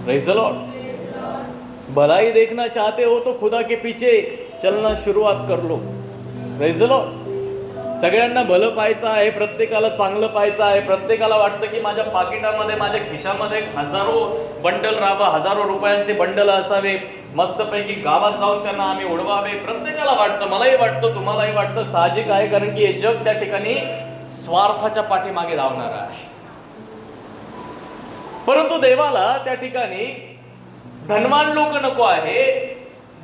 Praise the Lord. भलाई देखना चाहते हो तो खुदा के पीछे चलना शुरुआत कर लो। Praise the Lord. सगळ्यांना भलं पाहायचं आहे, प्रत्येकाला चांगलं पाहायचं आहे। प्रत्येकाला वाटतं की माझ्या पाकिटामध्ये, माझ्या खिशामध्ये हजारो बंडल राहावं, हजारो रुपयांचे बंडल असावे, मस्तपैकी गावात जाऊन त्यांना आम्ही उडवावे। प्रत्येकाला वाटतं, मलाही वाटतं, तुम्हालाही वाटतं, साहजिक आहे, कारण की हे जग त्या ठिकाणी स्वार्थाच्या पाठीमागे धावणार आहे। परंतु देवाला त्या ठिकाणी धनवान लोक नको आहे,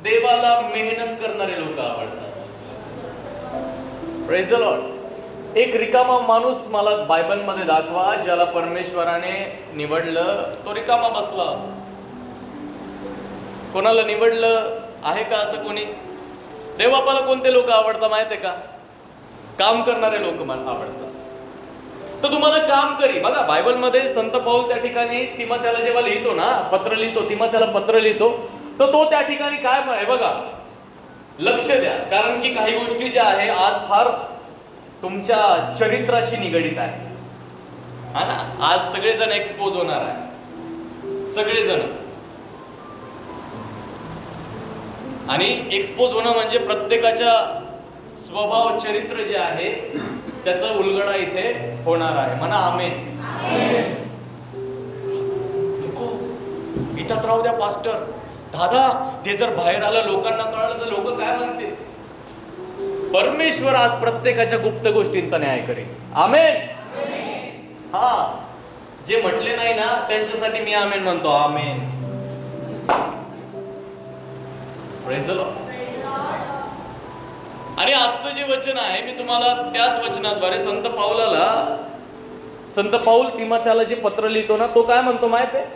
देवाला मेहनत करणारे लोक आवडतात। Praise the Lord. एक रिकामा माणूस मला बायबलमध्ये दाखवा ज्याला परमेश्वराने निवडलं, तो रिकामा बसला। कोणाला निवडलं आहे का असं कोणी? देवाला कोणते लोक आवडतात माहिती आहे का? काम करणारे लोक मला आवडतात। तर तुम्हाला काम करी बघा, बायबलमध्ये संत पाऊल त्या ठिकाणी तिमोथेला जेव्हा लिहितो ना, पत्र लिहितो, तिमोथेला पत्र लिहितो, तर तो त्या ठिकाणी काय आहे बघा, लक्ष द्या, कारण की काही गोष्टी ज्या आहे आज फार तुमच्या चरित्राशी निगडित आहे, हा ना। आज सगळेजण एक्सपोज होणार आहे, सगळेजण। आणि एक्सपोज होणं म्हणजे प्रत्येकाच्या स्वभाव चरित्र जे आहे त्याचा उलगडा इथे होणार आहे। म्हणा आमेन। नको इथंच राहू द्या पास्टर, दादा ते जर बाहेर आलं, लोकांना कळलं तर लोक काय म्हणतील? परमेश्वर आज प्रत्येकाच्या गुप्त गोष्टींचा न्याय करेल। आमेन। हा, जे म्हटले नाही ना त्यांच्यासाठी मी आमेन म्हणतो। आमेन। Praise the Lord. आणि आजचं जे वचन आहे मी तुम्हाला त्याच वचनाद्वारे संत पाऊल तिमोथेला जे पत्र लिहितो ना, तो काय म्हणतो माहिती आहे?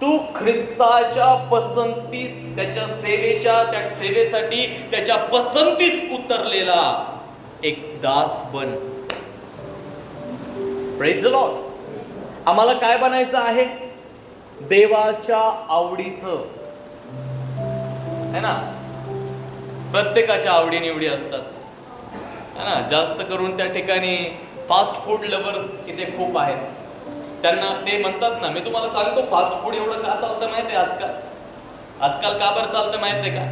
तू ख्रिस्ताच्या पसंतीस, त्याच्या सेवेच्या, त्या सेवेसाठी त्याच्या पसंतीस उतरलेला एक दास बन। Praise the Lord. आम्हाला काय बनायचं आहे? देवाच्या आवडीचं, है ना। प्रत्येकाच्या आवडीनिवडी असतात, है ना। जास्त करून त्या ठिकाणी फास्ट फूड लवर्स इथे खूप आहेत। त्यांना ते म्हणतात ना, मी तुम्हाला सांगतो फास्ट फूड एवढं का चालतं माहिती आहे आजकाल का बरं चालतं माहिती आहे का?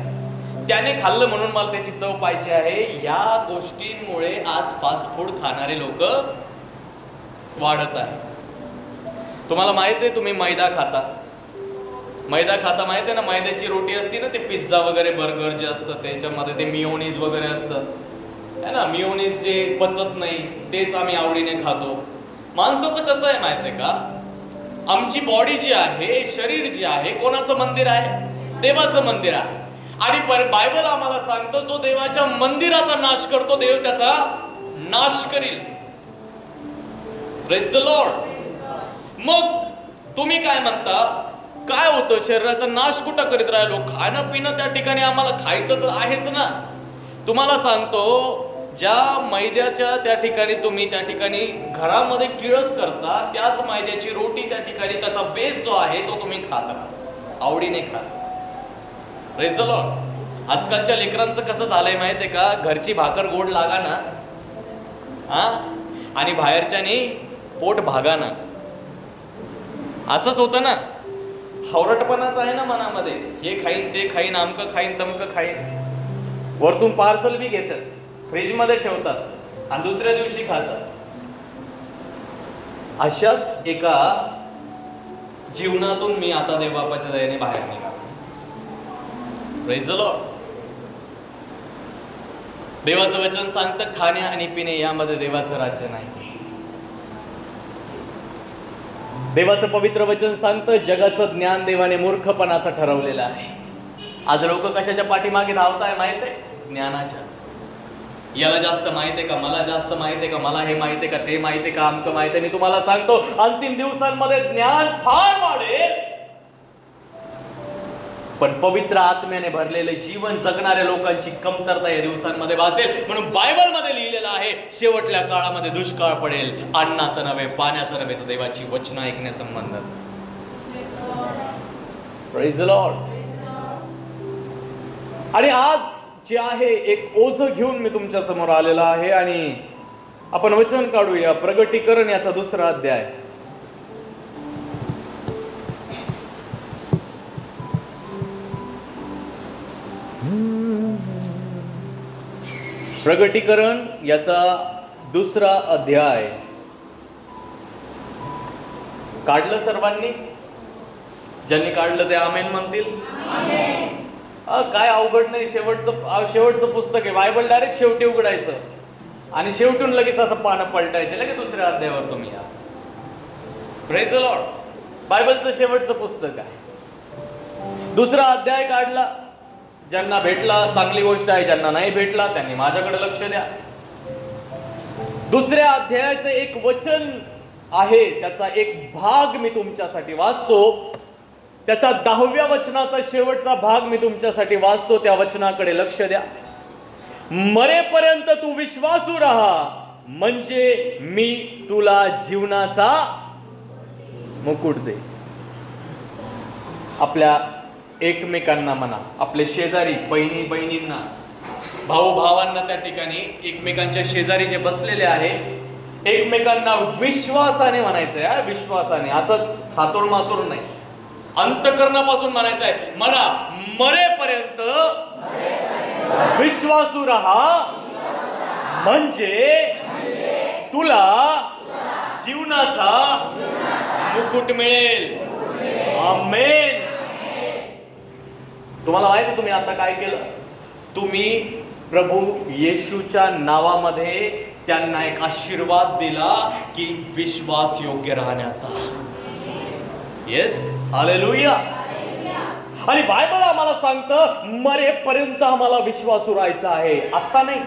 त्याने खाल्लं म्हणून मला त्याची चव पाहिजे आहे, या गोष्टींमुळे आज फास्ट फूड खाणारे लोक वाढत आहे। तुम्हाला माहिती आहे, तुम्ही मैदा खाता माहिती आहे ना, मैद्याची रोटी असते ना, ते पिझ्झा वगैरे बर्गर जे असतं त्याच्यामध्ये ते मिओनीज वगैरे असतं, है ना। मिओनीज जे पचत नाही तेच आम्ही आवडीने खातो। माणसाचं कसं आहे माहिती आहे का? आमची बॉडी जी आहे, शरीर जे आहे, कोणाचं मंदिर आहे? देवाचं मंदिर आहे। आणि बायबल आम्हाला सांगतो, जो देवाच्या मंदिराचा नाश करतो, देव त्याचा नाश करील। Praise the Lord. मग तुम्ही काय म्हणता, काय होतं? शरीराचा नाश कुठं करीत राहिलो? खाणं पिणं त्या ठिकाणी आम्हाला खायचं तर आहेच ना। तुम्हाला सांगतो, ज्या मैद्याच्या त्या ठिकाणी तुम्ही त्या ठिकाणी घरामध्ये किळस करता, त्याच मैद्याची रोटी त्या ठिकाणी त्याचा बेस जो आहे तो तुम्ही खात राहा, आवडीने खा। Praise the Lord. आजकालच्या लेकरांचं कसं झालंय माहिती आहे का? घरची भाकर गोड लागा ना, हा, आणि बाहेरच्यानी पोट भागा ना, असंच होतं ना। हावरटपणाच आहे ना मनामध्ये, हे खाईन ते खाईन, आमकं खाईन तमकं खाईन। वरतून पार्सल बी घेतात, फ्रीजमध्ये ठेवतात आणि दुसऱ्या दिवशी खातात। अशाच एका जीवनातून मी आता देवबापाच्या दयेने बाहेर निघालो। Praise the Lord. देवाचं वचन सांगतं, खाणे आणि पिणे यामध्ये देवाचं राज्य नाही। देवाचं पवित्र वचन सांगतं, जगाचं ज्ञान देवाने मूर्खपणाचं ठरवलेलं आहे। आज लोक कशाच्या पाठीमागे धावताय माहिती आहे? ज्ञानाच्या। याला जास्त माहिती आहे का, मला जास्त माहिती आहे का, मला हे माहिती आहे का, ते माहिती आहे का, आमकं माहिती आहे। मी तुम्हाला सांगतो, अंतिम दिवसांमध्ये ज्ञान फार वाढेल, पण पवित्र आत्म्याने भरलेले जीवन जगणाऱ्या लोकांची कमतरता या दिवसांमध्ये भासेल। म्हणून बायबलमध्ये लिहिलेलं आहे, शेवटल्या काळामध्ये दुष्काळ पडेल, अन्नाचं नव्हे, पाण्याचं नव्हे, तर देवाची वचनं ऐकण्यासंबंधाचं। Praise the Lord. आणि आज जे आहे एक ओझं घेऊन मी तुमच्या समोर आलेला आहे, आणि आपण वचन काढूया प्रगटीकरण याचा 2रा अध्याय। प्रगटीकरण याचा 2रा अध्याय काढलं सर्वांनी? ज्यांनी काढलं ते आमेन म्हणतील. काय अवघड नाही. शेवटचं पुस्तक आहे. बायबल डायरेक्ट शेवटी उघडायचं आणि शेवटून लगेच असं पानं पलटायचे, लगेच 2ऱ्या अध्यायावर तुम्ही या. Praise the Lord. बायबलचं शेवटचं पुस्तक आहे. 2रा अध्याय काढला. ज्यांना भेटला चांगली गोष्ट आहे, ज्यांना नाही भेटला त्यांनी माझ्याकडे लक्ष द्या. 2ऱ्या अध्यायाचं एक वचन आहे, त्याचा एक भाग मी तुमच्यासाठी वाचतो. त्याच्या 10व्या वचनाचा शेवटचा भाग मी तुमच्यासाठी वाचतो. त्या वचनाकडे लक्ष द्या. मरेपर्यंत तू विश्वासू राहा, म्हणजे मी तुला जीवनाचा मुकुट दे. आपल्या एकमेकांना म्हणा, आपले शेजारी, बहिणी बहिणींना, भाऊ भावांना, त्या ठिकाणी एकमेकांच्या शेजारी जे बसलेले आहे, एकमेकांना विश्वासाने म्हणायचं आहे. विश्वासाने, असंच हातोर मातोर नाही, अंतकरणापासून म्हणायचं आहे. म्हणा, मरेपर्यंत विश्वासू राहा, म्हणजे तुला जीवनाचा मुकुट मिळेल. आमेन. तुम्हाला माहिती तुम्ही आता काय केलं? तुम्ही प्रभू येशूच्या नावामध्ये त्यांना एक आशीर्वाद दिला की विश्वास योग्य राहण्याचा. Yes, hallelujah. आणि बायबल आम्हाला सांगतं मरेपर्यंत आम्हाला विश्वासू राहायचा आहे. आता नाही.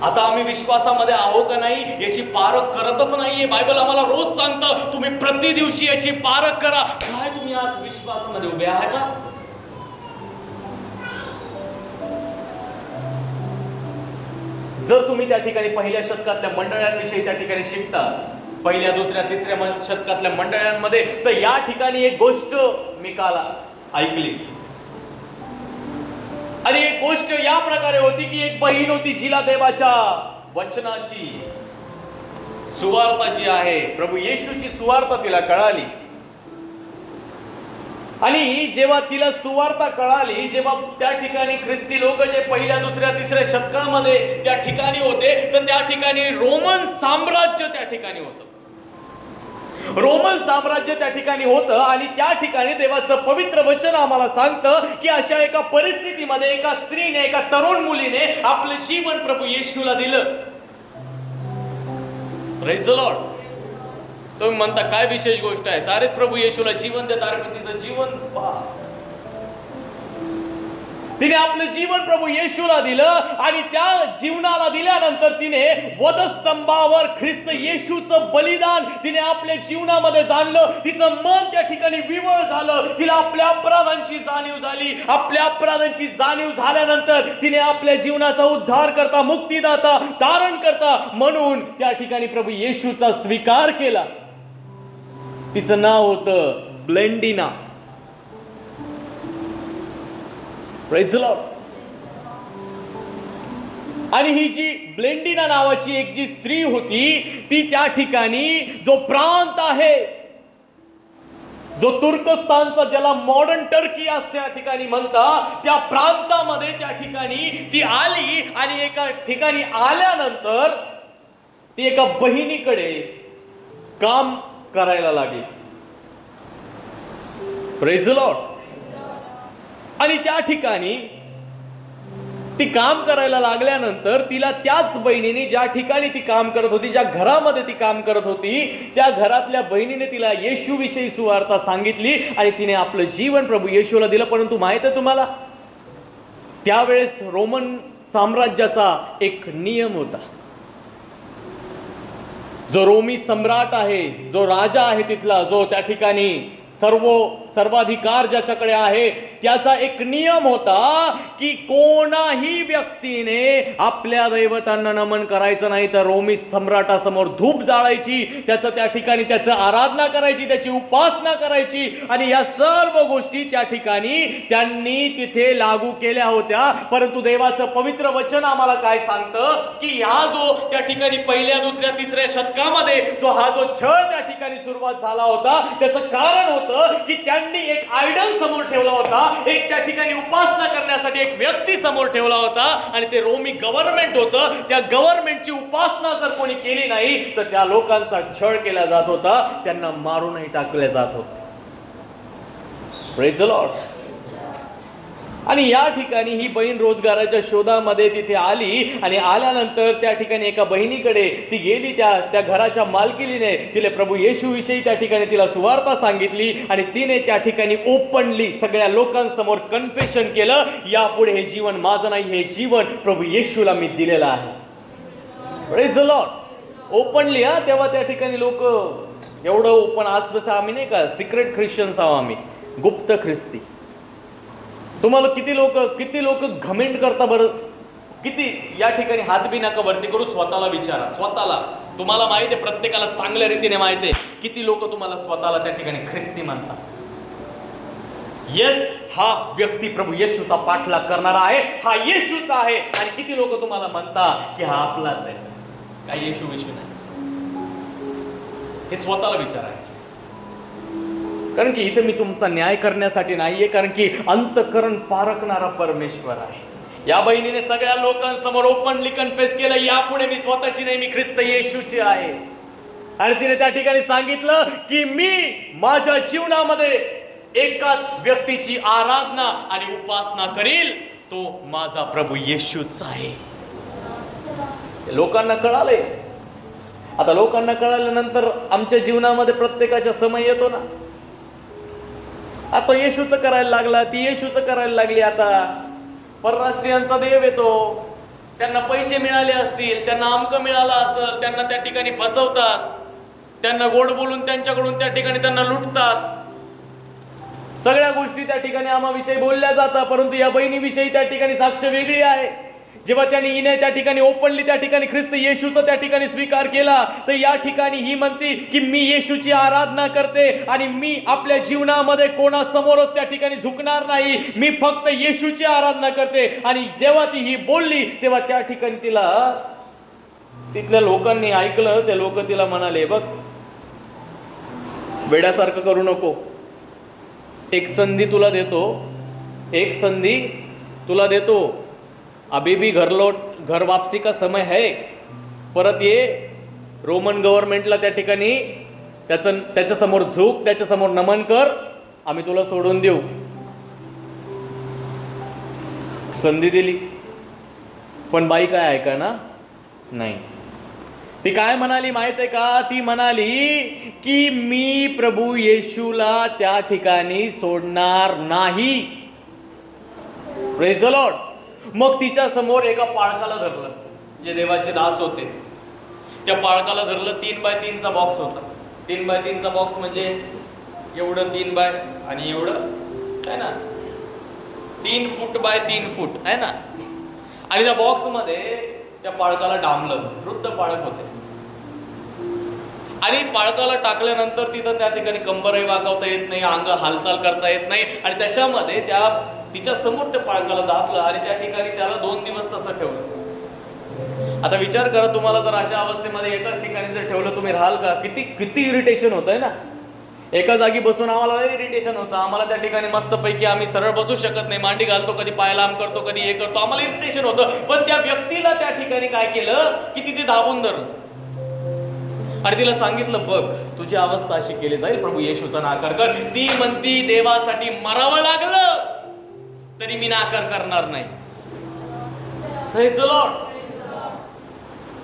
आता आम्ही विश्वासामध्ये आहो का नाही याची पारख करतच नाहीये. बायबल आम्हाला रोज सांगतं तुम्ही प्रति दिवशी याची पारख करा. काय तुम्ही आज विश्वासामध्ये उभे आहात का? जर तुम्ही त्या ठिकाणी पहिल्या शतकातल्या मंडळांविषयी त्या ठिकाणी शिकता, पहिल्या, 2ऱ्या, 3ऱ्या शतकातल्या मंडळांमध्ये, तर या ठिकाणी एक गोष्ट मी काल ऐकली. आणि एक गोष्ट या प्रकारे होती की एक बहीण होती जिला देवाच्या वचनाची सुवार्ता जी आहे, प्रभू येशूची सुवार्ता तिला कळाली. आणि जेव्हा तिला सुवार्ता कळाली, जेव्हा त्या ठिकाणी ख्रिस्ती लोक जे पहिल्या, 2ऱ्या, 3ऱ्या शतकामध्ये त्या ठिकाणी होते, तर त्या ठिकाणी रोमन साम्राज्य त्या ठिकाणी होतं. रोमन साम्राज्य त्या ठिकाणी होतं. आणि त्या ठिकाणी देवाचं पवित्र वचन आम्हाला सांगतं की अशा एका परिस्थितीमध्ये एका स्त्रीने, एका तरुण मुलीने आपलं जीवन प्रभू येशूला दिलं. Praise the Lord. तुम्ही म्हणता काय विशेष गोष्ट आहे? सारेच प्रभू येशूला जीवन देतात, पण तिचं जीवन पहा. तिने आपलं जीवन प्रभू येशूला दिलं. आणि त्या जीवनाला दिल्यानंतर तिने वधस्तंभावर ख्रिस्त येशूचं बलिदान तिने आपल्या जीवनामध्ये जाणलं. तिचं मन त्या ठिकाणी विवळ झालं. तिला आपल्या अपराधांची जाणीव झाली. आपल्या अपराधांची जाणीव झाल्यानंतर तिने आपल्या जीवनाचा उद्धार करता, मुक्तीदाता, तारण करता म्हणून त्या ठिकाणी प्रभू येशूचा स्वीकार केला. तिचं नाव होतं ब्लेंडिना. Praise the Lord. आणि ही जी ब्लेंडिना नावाची एक जी स्त्री होती, ती त्या ठिकाणी जो प्रांत आहे, जो तुर्कस्तानचा, ज्याला मॉडर्न टर्की असं त्या ठिकाणी म्हणतात, त्या प्रांतामध्ये त्या ठिकाणी ती आली. आणि एका ठिकाणी आल्यानंतर ती एका बहिणीकडे काम करायला लागली. Praise the Lord. आणि त्या ठिकाणी ती काम करायला लागल्यानंतर तिला त्याच बहिणीने, ज्या ठिकाणी ती काम करत होती, ज्या घरामध्ये ती काम करत होती, त्या घरातल्या बहिणीने तिला येशूविषयी सुवार्ता सांगितली. आणि तिने आपलं जीवन प्रभू येशूला दिलं. परंतु माहित आहे तुम्हाला, त्यावेळेस रोमन साम्राज्याचा एक नियम होता. जो रोमी सम्राट आहे, जो राजा आहे तिथला, जो त्या ठिकाणी सर्वाधिकार ज्याच्याकडे आहे, त्याचा एक नियम होता की कोणाही व्यक्तीने आपल्या दैवतांना नमन करायचं नाही, तर रोमी सम्राटासमोर धूप जाळायची, त्याचं त्या ठिकाणी त्याचं आराधना करायची, त्याची उपासना करायची. आणि या सर्व गोष्टी त्या ठिकाणी त्यांनी तिथे लागू केल्या होत्या. परंतु देवाचं पवित्र वचन आम्हाला काय सांगतं की हा जो त्या ठिकाणी पहिल्या, 2ऱ्या, 3ऱ्या शतकामध्ये जो छळ त्या ठिकाणी सुरुवात झाला होता, त्याचं कारण होतं होतं की त्यांनी एक आयडल समोर ठेवला होता, एक त्या ठिकाणी उपासना करण्यासाठी एक व्यक्ती समोर ठेवला होता आणि ते रोमी गव्हर्नमेंट होतं. त्या गव्हर्नमेंटची उपासना जर कोणी केली नाही तर त्या लोकांचा छळ केला जात होता, त्यांना मारूनही टाकले जात होते. Praise the Lord. आणि या ठिकाणी ही बहीण रोजगाराच्या शोधामध्ये तिथे आली आणि आल्यानंतर त्या ठिकाणी एका बहिणीकडे ती गेली. त्या घराच्या मालकीने तिला प्रभू येशू विषयी त्या ठिकाणी तिला सुवार्ता सांगितली आणि तिने त्या ठिकाणी ओपनली सगळ्या लोकांसमोर कन्फेशन केलं, यापुढे हे जीवन माझं नाही, हे जीवन प्रभू येशूला मी दिलेलं आहे. Praise the Lord. ओपनली. तेव्हा त्या ठिकाणी लोक एवढं ओपन, आज जसं आम्ही नाही का सिक्रेट ख्रिश्चन्स आहोत आम्ही, गुप्त ख्रिस्ती. तुम्हाला किती लोक घमेंड करता बरं, किती या ठिकाणी हात बी नका वरती करू, स्वतःला विचारा. स्वतःला तुम्हाला माहिती आहे, प्रत्येकाला चांगल्या रीतीने माहिती आहे किती लोक तुम्हाला स्वतःला त्या ठिकाणी ख्रिस्ती मानतात. येस, हा व्यक्ती प्रभू येशूचा पाठलाग करणारा आहे, हा येशूचा आहे. आणि किती लोक तुम्हाला म्हणता की हा आपलाच आहे, काय येशू विशू नाही. हे स्वतःला विचारायचं. कारण की इथं मी तुमचा न्याय करण्यासाठी नाहीये, कारण की अंतःकरण पारखणारा परमेश्वर आहे. या बहिणीने सगळ्या लोकांसमोर ओपनली कन्फेस केलं, यापुढे मी स्वतःची नाही, मी ख्रिस्त येशूची आहे. आणि तिने त्या ठिकाणी सांगितलं की मी माझ्या जीवनामध्ये एकाच व्यक्तीची आराधना आणि उपासना करील, तो माझा प्रभू येशूच आहे. लोकांना कळालंय. आता लोकांना कळाल्यानंतर आमच्या जीवनामध्ये प्रत्येकाचा समय येतो ना, आता येशूचं करायला लागला, ती येशूचं करायला लागली. आता परराष्ट्रीयांचा देव येतो, त्यांना पैसे मिळाले असतील, त्यांना अमकं मिळालं असेल, त्यांना त्या ठिकाणी फसवतात, त्यांना गोड बोलून त्यांच्याकडून त्या ठिकाणी त्यांना लुटतात. सगळ्या गोष्टी त्या ठिकाणी आम्हाविषयी बोलल्या जातात, परंतु या बहिणीविषयी त्या ठिकाणी साक्ष वेगळी आहे. जेव्हा त्यांनी हिने त्या ठिकाणी ओपनली त्या ठिकाणी ख्रिस्त येशूचा त्या ठिकाणी स्वीकार केला, तर या ठिकाणी ही म्हणते की मी येशूची आराधना करते आणि मी आपल्या जीवनामध्ये कोणासमोरच त्या ठिकाणी झुकणार नाही, मी फक्त येशूची आराधना करते. आणि जेव्हा ती ही बोलली तेव्हा त्या ठिकाणी तिला तिथल्या लोकांनी ऐकलं. ते लोक तिला म्हणाले, बघ वेड्यासारखं करू नको, एक संधी तुला देतो, एक संधी तुला देतो, अभी भी घर वापसी का समय है, परत ये, रोमन गव्हर्नमेंटला त्या ठिकाणी त्याच्यासमोर झुक, त्याच्यासमोर नमन कर, आम्ही तुला सोडून देऊ. संधी दिली, पण बाई काय ऐका ना नाही. ती काय म्हणाली माहित आहे का? ती म्हणाली की मी प्रभू येशूला त्या ठिकाणी सोडणार नाही. Praise the Lord. मग तिच्या समोर एका पाळकाला धरलं, जे देवाचे दास होते, त्या पाळकाला धरलं. 3x3 चा बॉक्स होता. 3x3 चा बॉक्स म्हणजे एवढं 3 बाय आणि एवढं आहे ना, 3 फूट बाय 3 फूट आहे ना. आणि त्या बॉक्स मध्ये त्या पाळकाला डांबलं. वृद्ध पाळक होते. आणि पाळकाला टाकल्यानंतर तिथं त्या ठिकाणी कंबरही वाकवता येत नाही, अंग हालचाल करता येत नाही. आणि त्याच्यामध्ये तिच्या समोर त्या पाळकाला दाबलं आणि त्या ठिकाणी त्याला 2 दिवस तसं ठेवलं. आता विचार करा, तुम्हाला जर अशा अवस्थेमध्ये एकाच ठिकाणी जर ठेवलं, तुम्ही राहाल का? किती इरिटेशन होत आहे ना. एका जागी बसून आम्हाला इरिटेशन होतं. आम्हाला त्या ठिकाणी मस्तपैकी आम्ही सरळ बसू शकत नाही, मांडी घालतो, कधी पाय लांब करतो, कधी हे करतो, आम्हाला इरिटेशन होतं. पण त्या व्यक्तीला त्या ठिकाणी काय केलं की तिथे दाबून धरलं आणि तिला सांगितलं, बघ तुझी अवस्था अशी केली जाईल, प्रभू येशूचा नाकार कर. ती म्हणती देवासाठी मरावं लागलं तरी मी नाकार करणार नाही. Praise the Lord.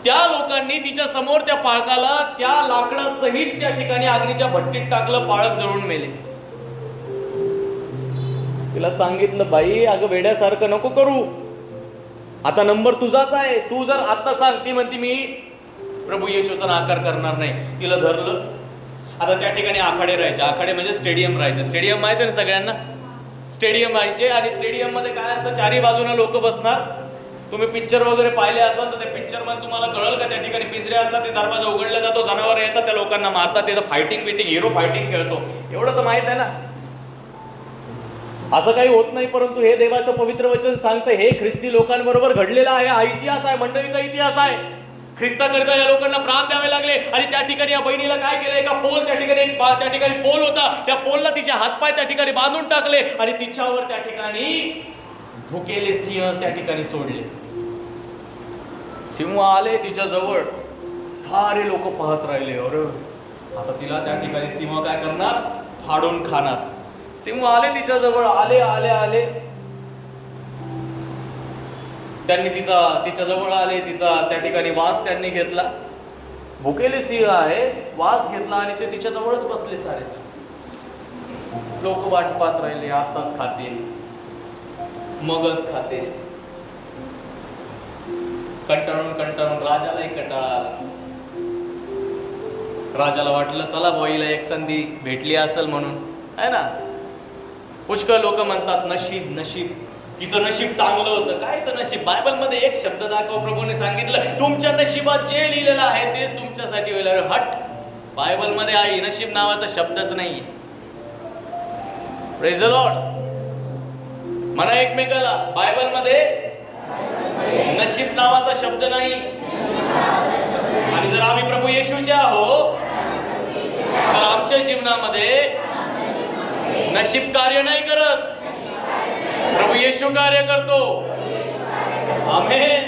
त्या लोकांनी तिच्या समोर त्या पाळकाला त्या लाकडासहित त्या ठिकाणी अग्नीच्या भट्टीत टाकलं, पाळक जळून मेले. तिला सांगितलं, बाई अगं वेड्यासारखं नको करू, आता नंबर तुझाच आहे, तू जर आता सांग. ती म्हणती मी प्रभू येशूचा नाकार करणार नाही. तिला धरलं. आता त्या ठिकाणी आखाडे राहायचे. आखाडे म्हणजे स्टेडियम राहायचे. स्टेडियम माहिती आहे ना सगळ्यांना? स्टेडियम व्हायचे आणि स्टेडियम मध्ये काय असतं, चारी बाजूने लोक बसणार. तुम्ही पिक्चर वगैरे पाहिले असाल तर त्या पिक्चर मध्ये तुम्हाला कळलं का, त्या ठिकाणी पिंजरे असतात, ते दरवाजा उघडला जातो, जनावर येतात, त्या लोकांना मारतात, तिथं फायटिंग हिरो फायटिंग खेळतो. एवढं तर माहित आहे ना. असं काही होत नाही, परंतु हे देवाचं पवित्र वचन सांगतं, हे ख्रिस्ती लोकांबरोबर घडलेलं आहे. हा इतिहास आहे, मंडळीचा इतिहास आहे. ख्रिस्ताकरिता या लोकांना प्राण द्यावे लागले. आणि त्या ठिकाणी या बहिणीला काय केलं, एका पोल त्या ठिकाणी त्या ठिकाणी पोल होता, त्या पोलला तिचे हातपाय त्या ठिकाणी बांधून टाकले आणि तिच्यावर त्या ठिकाणी भुकेले सिंह त्या ठिकाणी सोडले. सिंह आले तिच्या जवळ, सारे लोक पाहत राहिले. अरे आता तिला त्या ठिकाणी सिंह काय करणार, फाडून खाणार. सिंह आले तिच्या जवळ, आले आले आले त्यांनी तिच्या जवळ आले, तिचा त्या ठिकाणी वास त्यांनी घेतला. भुकेले सिंह आहे, वास घेतला आणि ते तिच्या जवळच बसले. सारे लोक वाट पाहत राहिले, आताच खातील मगच खातील. कंटाळून राजालाही कंटाळा आला. राजाला वाटलं चला बाईला एक संधी भेटली असेल म्हणून, आहे ना. पुष्कळ लोक म्हणतात नशीब नशीब, तिचं नशीब चांगलं होतं. कायचं नशीब? बायबलमध्ये एक शब्द दाखव, प्रभूने सांगितलं तुमच्या नशिबात जे लिहिलेलं आहे तेच तुमच्यासाठी होईल. अरे हट, बायबलमध्ये आई नशीब नावाचा शब्दच नाहीये. Praise the Lord. म्हणा एकमेकाला, बायबलमध्ये नशीब नावाचा शब्द नाही. आणि जर आम्ही प्रभू येशूचे आहोत तर आमच्या जीवनामध्ये नशीब कार्य नाही करत, प्रभू येशू कार्य करतो. आमेन.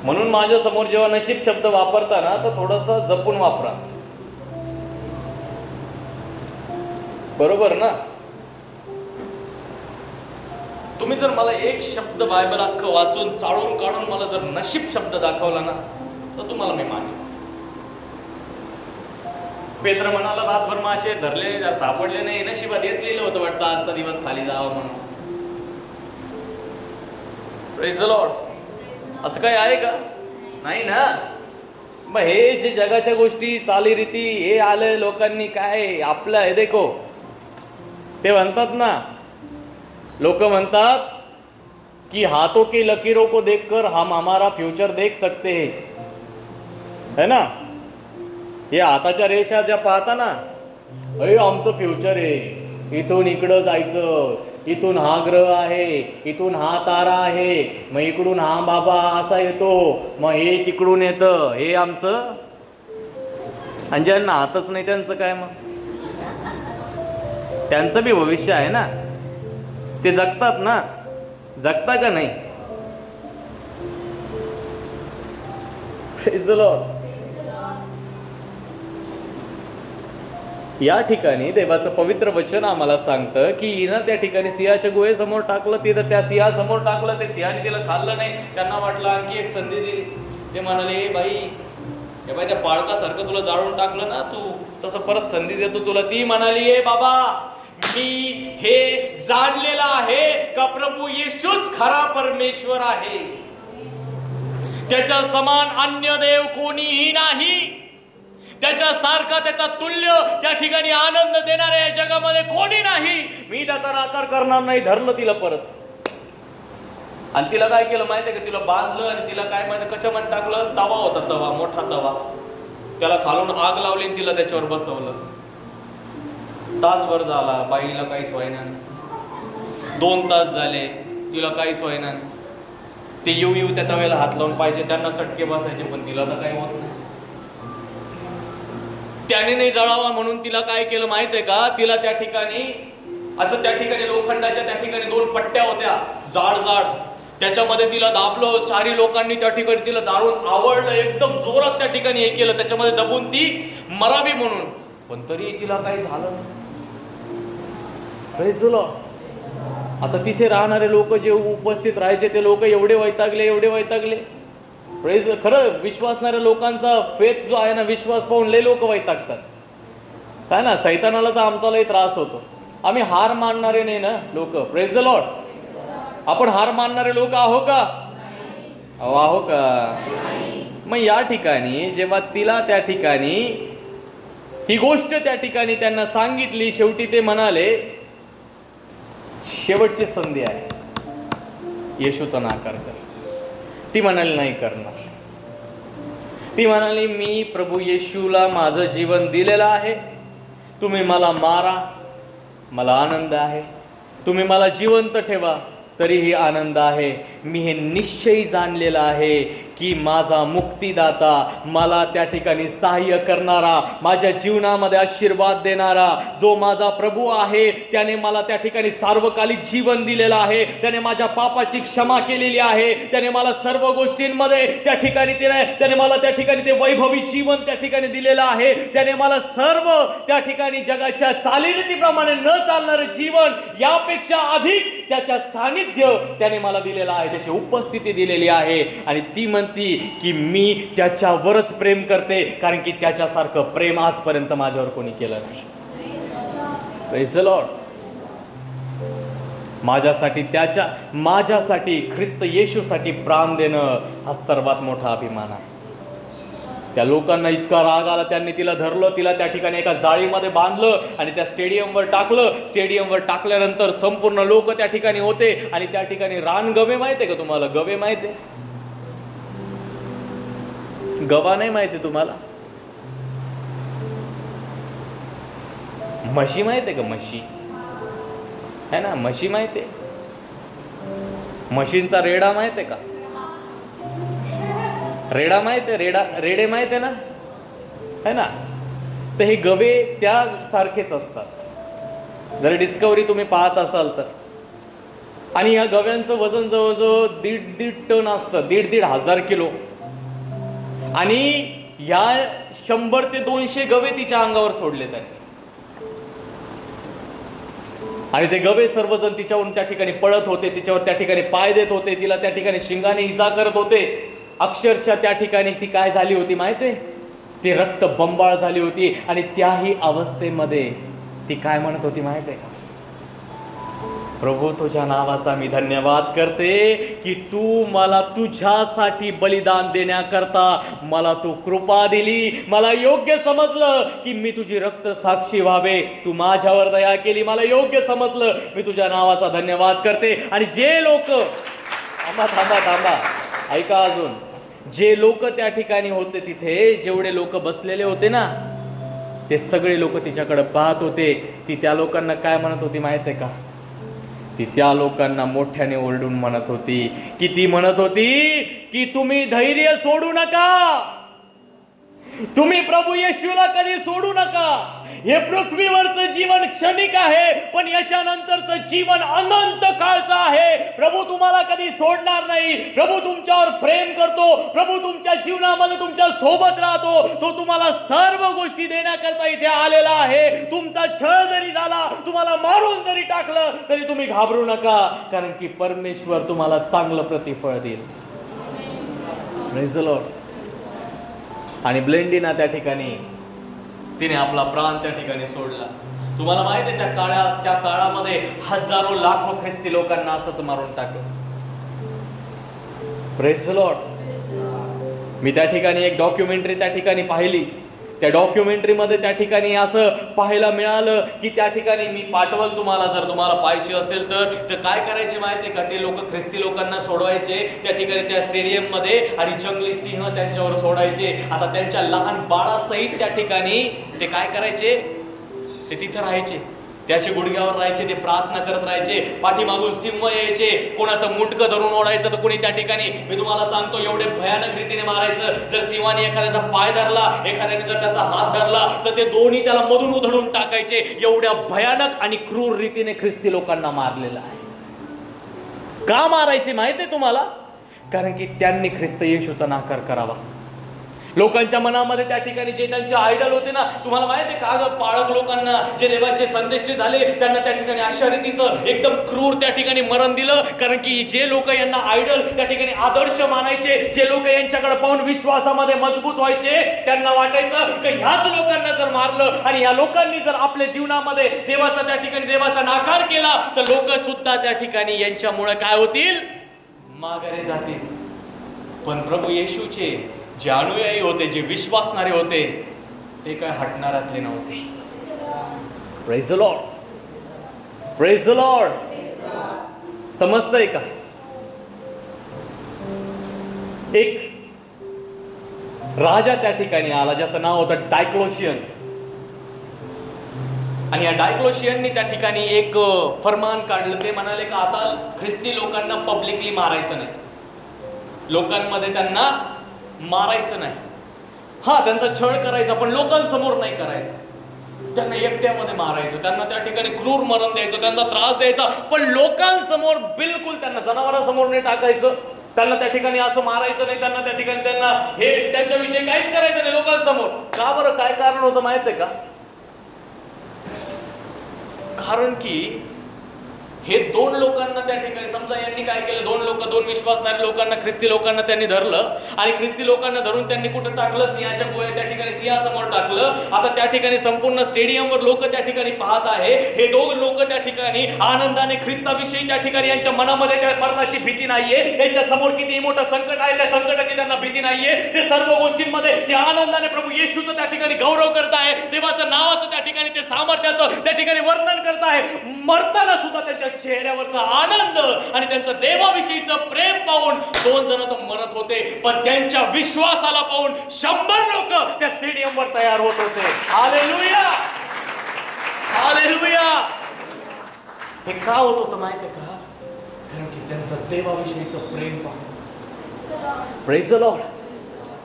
म्हणून माझ्या समोर जेव्हा नशीब शब्द वापरता ना तर थोडस जपून वापरा, बरोबर ना. तुम्ही जर मला एक शब्द बायबल अख्खं वाचून चाळून काढून मला जर नशीब शब्द दाखवला ना तर तुम्हाला मी मानेन. पेत्र म्हणाला रातभर मासे धरले सापडले नाही, नशिबात हेच लिहिलं होतं वाटतं आजचा दिवस खाली जावा म्हणून. Praise the Lord. असं काय आहे का? नाही ना. मग हे जे जगाच्या गोष्टी चालीरीती हे आलं लोकांनी काय आपलं हे देखो, ते म्हणतात ना, लोक म्हणतात कि हाथों की लकीरों को देखकर हम हमारा फ्यूचर देख सकते हैं, है ना. हे हाताच्या रेषा ज्या पाहता ना, अरे आमचं फ्युचर आहे, इथून इकडं जायचं, इथून हा ग्रह आहे, इथून हा तारा आहे, मग इकडून हा बाबा असा येतो, मग हे तिकडून येतं, हे आमचं. आणि ज्यांना हातच नाही त्यांचं काय? मग त्यांचं बी भविष्य आहे ना, ते जगतात ना. जगता का नाही? Praise the Lord. या ठिकाणी देवाचं पवित्र वचन आम्हाला सांगतं की हिनं त्या ठिकाणी सिंहाच्या गुहेसमोर टाकलं, तिथं त्या सिंहासमोर टाकलं, ते सिंहाने तिला खाल्लं नाही. त्यांना वाटलं आणखी एक संधी दिली. ते म्हणाले बाई, हे बाई त्या पाळकासारखं तुला जाळून टाकलं ना, तू तसं परत संधी देतो तुला. ती म्हणाली ए बाबा, मी हे जाणलेलं आहे का प्रभू येशूच खरा परमेश्वर आहे, त्याच्या समान अन्य देव कोणीही नाही, त्याच्यासारखा त्याचा तुल्य त्या ठिकाणी आनंद देणाऱ्या या जगामध्ये कोणी नाही. मी त्याचा नाकार करणार नाही. धरलं तिला परत आणि तिला काय केलं माहिती आहे का? तिला बांधलं आणि तिला काय माहिती कशामध्ये टाकलं? तवा होता, तवा, मोठा तवा. त्याला खालून आग लावली आणि तिला त्याच्यावर बसवलं. तासभर झाला, बाईला काहीच व्हायना नाही. 2 तास झाले, तिला काहीच व्हायना नाही. ते येऊ त्या तव्याला हात लावून पाहिजे, त्यांना चटके बसायचे, पण तिला तर काही होत नाही. त्याने नाही जळावा म्हणून तिला काय केलं माहित आहे का? तिला त्या ठिकाणी असं त्या ठिकाणी लोखंडाच्या त्या ठिकाणी 2 पट्ट्या होत्या जाड जाड, त्याच्यामध्ये तिला दाबलं. 4 लोकांनी त्या ठिकाणी तिला दारून आवडलं, एकदम जोरात त्या ठिकाणी हे केलं, त्याच्यामध्ये दबून ती मरावी म्हणून. पण तरी तिला काही झालं नाही. Praise the Lord. आता तिथे राहणारे लोक जे उपस्थित राहायचे ते लोक एवढे वैतागले. प्रेज. खरं विश्वासणाऱ्या लोकांचा फेथ जो आहे ना, विश्वास पाहून लय लोक वैतागतात, काय ना. सैतानाला तर आमचा लय त्रास होतो. आम्ही हार मानणारे नाही ना लोक. Praise the Lord. आपण हार मानणारे लोक आहो का? आहो का? मग या ठिकाणी जेव्हा तिला त्या ठिकाणी ही गोष्ट त्या ठिकाणी त्यांना सांगितली, शेवटी ते म्हणाले शेवटची संधी आहे, येशूचा नाकार कर. ती म्हणाली नाही करणार. ती म्हणाली मी प्रभू येशूला माझं जीवन दिलेलं आहे, तुम्ही मला मारा, मला आनंद आहे, तुम्ही मला जिवंत ठेवा तरीही आनंद आहे. मी हे निश्चयी जाणलेलं आहे की माझा मुक्तिदाता, मला त्या ठिकाणी सहाय्य करणारा, माझ्या जीवनामध्ये आशीर्वाद देणारा जो माझा प्रभू आहे, त्याने मला त्या ठिकाणी सार्वकालिक जीवन दिलेलं आहे. त्याने माझ्या पापाची क्षमा केलेली आहे. त्याने मला सर्व गोष्टींमध्ये त्या ठिकाणी त्याने मला त्या ठिकाणी ते वैभवी जीवन त्या ठिकाणी दिलेलं आहे. त्याने मला सर्व त्या ठिकाणी जगाच्या चालीरीतीप्रमाणे न चालणारं जीवन, यापेक्षा अधिक त्याच्या सानिध्य त्याने मला दिलेलं आहे, त्याची उपस्थिती दिलेली आहे. आणि ती म्हणती की मी त्याच्यावरच प्रेम करते, कारण की त्याच्यासारखं प्रेम आजपर्यंत माझ्यावर कोणी केलं नाही. Praise the Lord. माझ्यासाठी ख्रिस्त येशूसाठी प्राण देणं हा सर्वात मोठा अभिमान आहे. त्या लोकांना इतका राग आला, त्यांनी तिला धरलं, तिला त्या ठिकाणी एका जाळीमध्ये बांधलं आणि त्या स्टेडियमवर टाकलं. स्टेडियमवर टाकल्यानंतर संपूर्ण लोक त्या ठिकाणी होते आणि त्या ठिकाणी रानगवे माहिती आहे का तुम्हाला? गवे माहिती आहे? गवा नाही माहिती तुम्हाला? म्हशी माहिती आहे का? म्हशी है ना, म्हशी माहिती आहे? म्हशींचा रेडा माहिती आहे का? रेडा माहिती आहे? रेडे माहिती आहे ना, है ना? तर हे गवे त्यासारखेच असतात जर डिस्कवरी तुम्ही पाहत असाल तर. आणि या गव्यांचं वजन जवळजवळ 1.5 टन असतं, 1,500 किलो. आणि या 100 ते 200 गवे तिच्या अंगावर सोडले त्यांनी. आणि ते गवे सर्वजण तिच्यावरून त्या ठिकाणी पळत होते, तिच्यावर त्या ठिकाणी पाय देत होते, तिला त्या ठिकाणी शिंगाने इजा करत होते. अक्षरशः त्या ठिकाणी ती काय झाली होती माहिती आहे? ती रक्त बंबाळ झाली होती. आणि त्याही अवस्थेमध्ये ती काय म्हणत होती माहिती आहे का? प्रभू, तुझ्या नावाचा मी धन्यवाद करते की तू मला तुझ्यासाठी बलिदान देण्याकरता मला तू कृपा दिली. मला योग्य समजलं की मी तुझी रक्त साक्षी व्हावे. तू माझ्यावर दया केली, मला योग्य समजलं. मी तुझ्या नावाचा धन्यवाद करते. आणि जे लोक थांबा ऐका अजून, जे लोक त्या ठिकाणी होते, तिथे जेवढे लोक बसलेले होते ना, ते सगळे लोक तिच्याकडे पाहत होते. ती त्या लोकांना काय म्हणत होती माहिती आहे का? ती त्या लोकांना मोठ्याने ओरडून म्हणत होती की तुम्ही धैर्य सोडू नका, तुम्ही प्रभू येशूला कधी सोडू नका. हे पृथ्वीवरचं जीवन क्षणिक आहे, पण याच्यानंतरचं जीवन अनंत काळचं आहे. प्रभू तुम्हाला कधी सोडणार नाही. प्रभू तुमच्यावर प्रेम करतो. प्रभू तुमच्या जीवनामध्ये तुमच्या सोबत राहतो. तो तुम्हाला सर्व गोष्टी देण्याकरता इथे आलेला आहे. तुमचा छळ जरी झाला, तुम्हाला मारून जरी टाकलं, तरी तुम्ही घाबरू नका, कारण की परमेश्वर तुम्हाला चांगलं प्रतिफळ देईल. Praise the Lord. आणि ब्लेंडिना त्या ठिकाणी तिने आपला प्राण त्या ठिकाणी सोडला. तुम्हाला माहिती आहे त्या काळामध्ये हजारो लाखो ख्रिस्ती लोकांना असंच मारून टाकलं. Praise the Lord. मी त्या ठिकाणी एक डॉक्युमेंटरी त्या ठिकाणी पाहिली. त्या डॉक्युमेंटरीमध्ये त्या ठिकाणी असं पाहायला मिळालं की त्या ठिकाणी मी पाठवल तुम्हाला, जर तुम्हाला पाहायचे असेल तर काय करायचे माहिती आहे का? ते लोक ख्रिस्ती लोकांना सोडवायचे त्या ठिकाणी त्या स्टेडियममध्ये आणि जंगली सिंह त्यांच्यावर सोडायचे. आता त्यांच्या लहान बाळासहित त्या ठिकाणी ते काय करायचे? ते तिथं राहायचे, ते असे गुडघ्यावर राहायचे, ते प्रार्थना करत राहायचे. पाठीमागून सिंह यायचे, कोणाचं मुंडकं धरून ओढायचं, तर कोणी त्या ठिकाणी, मी तुम्हाला सांगतो, एवढे भयानक रीतीने मारायचं. जर सिंहाने एखाद्याचा पाय धरला, एखाद्याने जर त्याचा हात धरला, तर ते दोन्ही त्याला मधून उधळून टाकायचे. एवढ्या भयानक आणि क्रूर रीतीने ख्रिस्ती लोकांना मारलेलं आहे. का मारायचे माहिती आहे तुम्हाला? कारण की त्यांनी ख्रिस्त येशूचा नाकार करावा. लोकांच्या मनामध्ये त्या ठिकाणी जे त्यांचे आयडल होते ना, तुम्हाला माहिती आहे का? पाळक लोकांना जे देवाचे संदेष्टे झाले, त्यांना त्या ठिकाणी अशा रीतीचं एकदम क्रूर त्या ठिकाणी मरण दिलं. कारण की जे लोक यांना आयडल त्या ठिकाणी आदर्श मानायचे, जे लोक यांच्याकडे पाहून विश्वासामध्ये मजबूत व्हायचे, त्यांना वाटायचं की ह्याच लोकांना जर मारलं आणि ह्या लोकांनी जर आपल्या जीवनामध्ये देवाचा त्या ठिकाणी देवाचा नाकार केला, तर लोक सुद्धा त्या ठिकाणी यांच्यामुळे काय होतील? माघारी जातील. पण प्रभू येशूचे जे अनुयायी होते, जे विश्वासणारे होते, ते काय हटणारातले नव्हते. Praise the Lord. Praise the Lord. समजतंय का? एक राजा त्या ठिकाणी आला, ज्याचं नाव होतं डायक्लोशियन. आणि या डायक्लोशियननी त्या ठिकाणी एक फरमान काढलं. ते म्हणाले की आता ख्रिस्ती लोकांना पब्लिकली मारायचं नाही, लोकांमध्ये त्यांना मारायचं नाही. हा, त्यांचा छळ करायचा पण लोकांसमोर नाही करायचा. त्यांना एकट्यामध्ये मारायचं, त्यांना त्या ठिकाणी क्रूर मरण द्यायचं, त्यांना त्रास द्यायचा, पण लोकांसमोर बिलकुल त्यांना जनावरांसमोर नाही टाकायचं, त्यांना त्या ठिकाणी असं मारायचं नाही, त्यांना त्या ठिकाणी त्यांना हे त्यांच्याविषयी काहीच करायचं नाही लोकांसमोर. का बरं? काय कारण होतं माहित आहे का? कारण की हे दोन लोकांना त्या ठिकाणी, समजा यांनी काय केलं, दोन विश्वासणारे लोकांना, ख्रिस्ती लोकांना त्यांनी धरलं आणि ख्रिस्ती लोकांना धरून त्यांनी कुठं टाकलं? सिंहाच्या गुहेत, त्या ठिकाणी सिंहासमोर टाकलं. आता त्या ठिकाणी संपूर्ण स्टेडियमवर लोक त्या ठिकाणी पाहत आहे. हे दोन लोक त्या ठिकाणी आनंदाने ख्रिस्ताविषयी त्या ठिकाणी यांच्या मनामध्ये त्या मरणाची भीती नाहीये, यांच्या समोर किती मोठं संकट आहे त्या संकटाची त्यांना भीती नाहीये. ते सर्व गोष्टींमध्ये ते आनंदाने प्रभू येशूचं त्या ठिकाणी गौरव करत आहे, देवाचं नावाचं त्या ठिकाणी ते सामर्थ्याचं त्या ठिकाणी वर्णन करत आहे. मरताना सुद्धा त्यांच्या चेहऱ्यावरचा आनंद आणि त्यांचं देवाविषयीचं प्रेम पाहून 2 जण तर मरत होते, पण त्यांच्या विश्वासाला पाहून 100 लोक त्या स्टेडियमवर तयार होत होते. Hallelujah, hallelujah. हे का होत होतं माहिती आहे का? कारण की त्यांचं देवाविषयीचं प्रेम पाहून. Praise the Lord.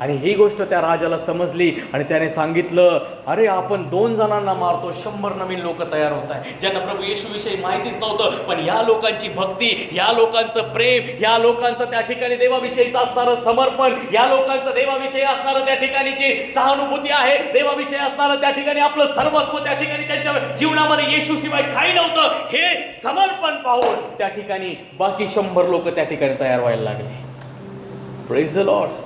आणि ही गोष्ट त्या राजाला समजली आणि त्याने सांगितलं, अरे आपण 2 जणांना मारतो, 100 नवीन लोक तयार होत आहे, ज्यांना प्रभू येशूविषयी माहितीच नव्हतं, पण या लोकांची भक्ती, या लोकांचं प्रेम, या लोकांचं त्या ठिकाणी देवाविषयीचं असणारं समर्पण, या लोकांचं देवाविषयी असणारं त्या ठिकाणीची सहानुभूती आहे, देवाविषयी असणारं त्या ठिकाणी आपलं सर्वस्व त्या ठिकाणी त्यांच्या जीवनामध्ये येशूशिवाय काही नव्हतं, हे समर्पण पाहून त्या ठिकाणी बाकी 100 लोक त्या ठिकाणी तयार व्हायला लागले. Praise the Lord.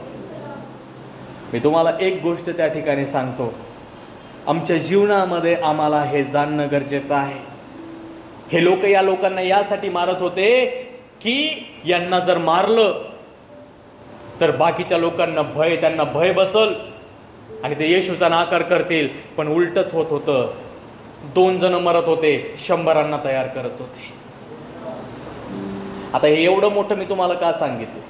मी तुम्हाला एक गोष्ट त्या ठिकाणी सांगतो, आमच्या जीवनामध्ये आम्हाला हे जाणणं गरजेचं आहे. हे लोक या लोकांना यासाठी मारत होते की यांना जर मारलं तर बाकीच्या लोकांना त्यांना भय बसल आणि ते येशूचा नाकार करतील. पण उलटच होत होतं, 2 जण मरत होते, 100 तयार करत होते. आता हे एवढं मोठं मी तुम्हाला का सांगितलं?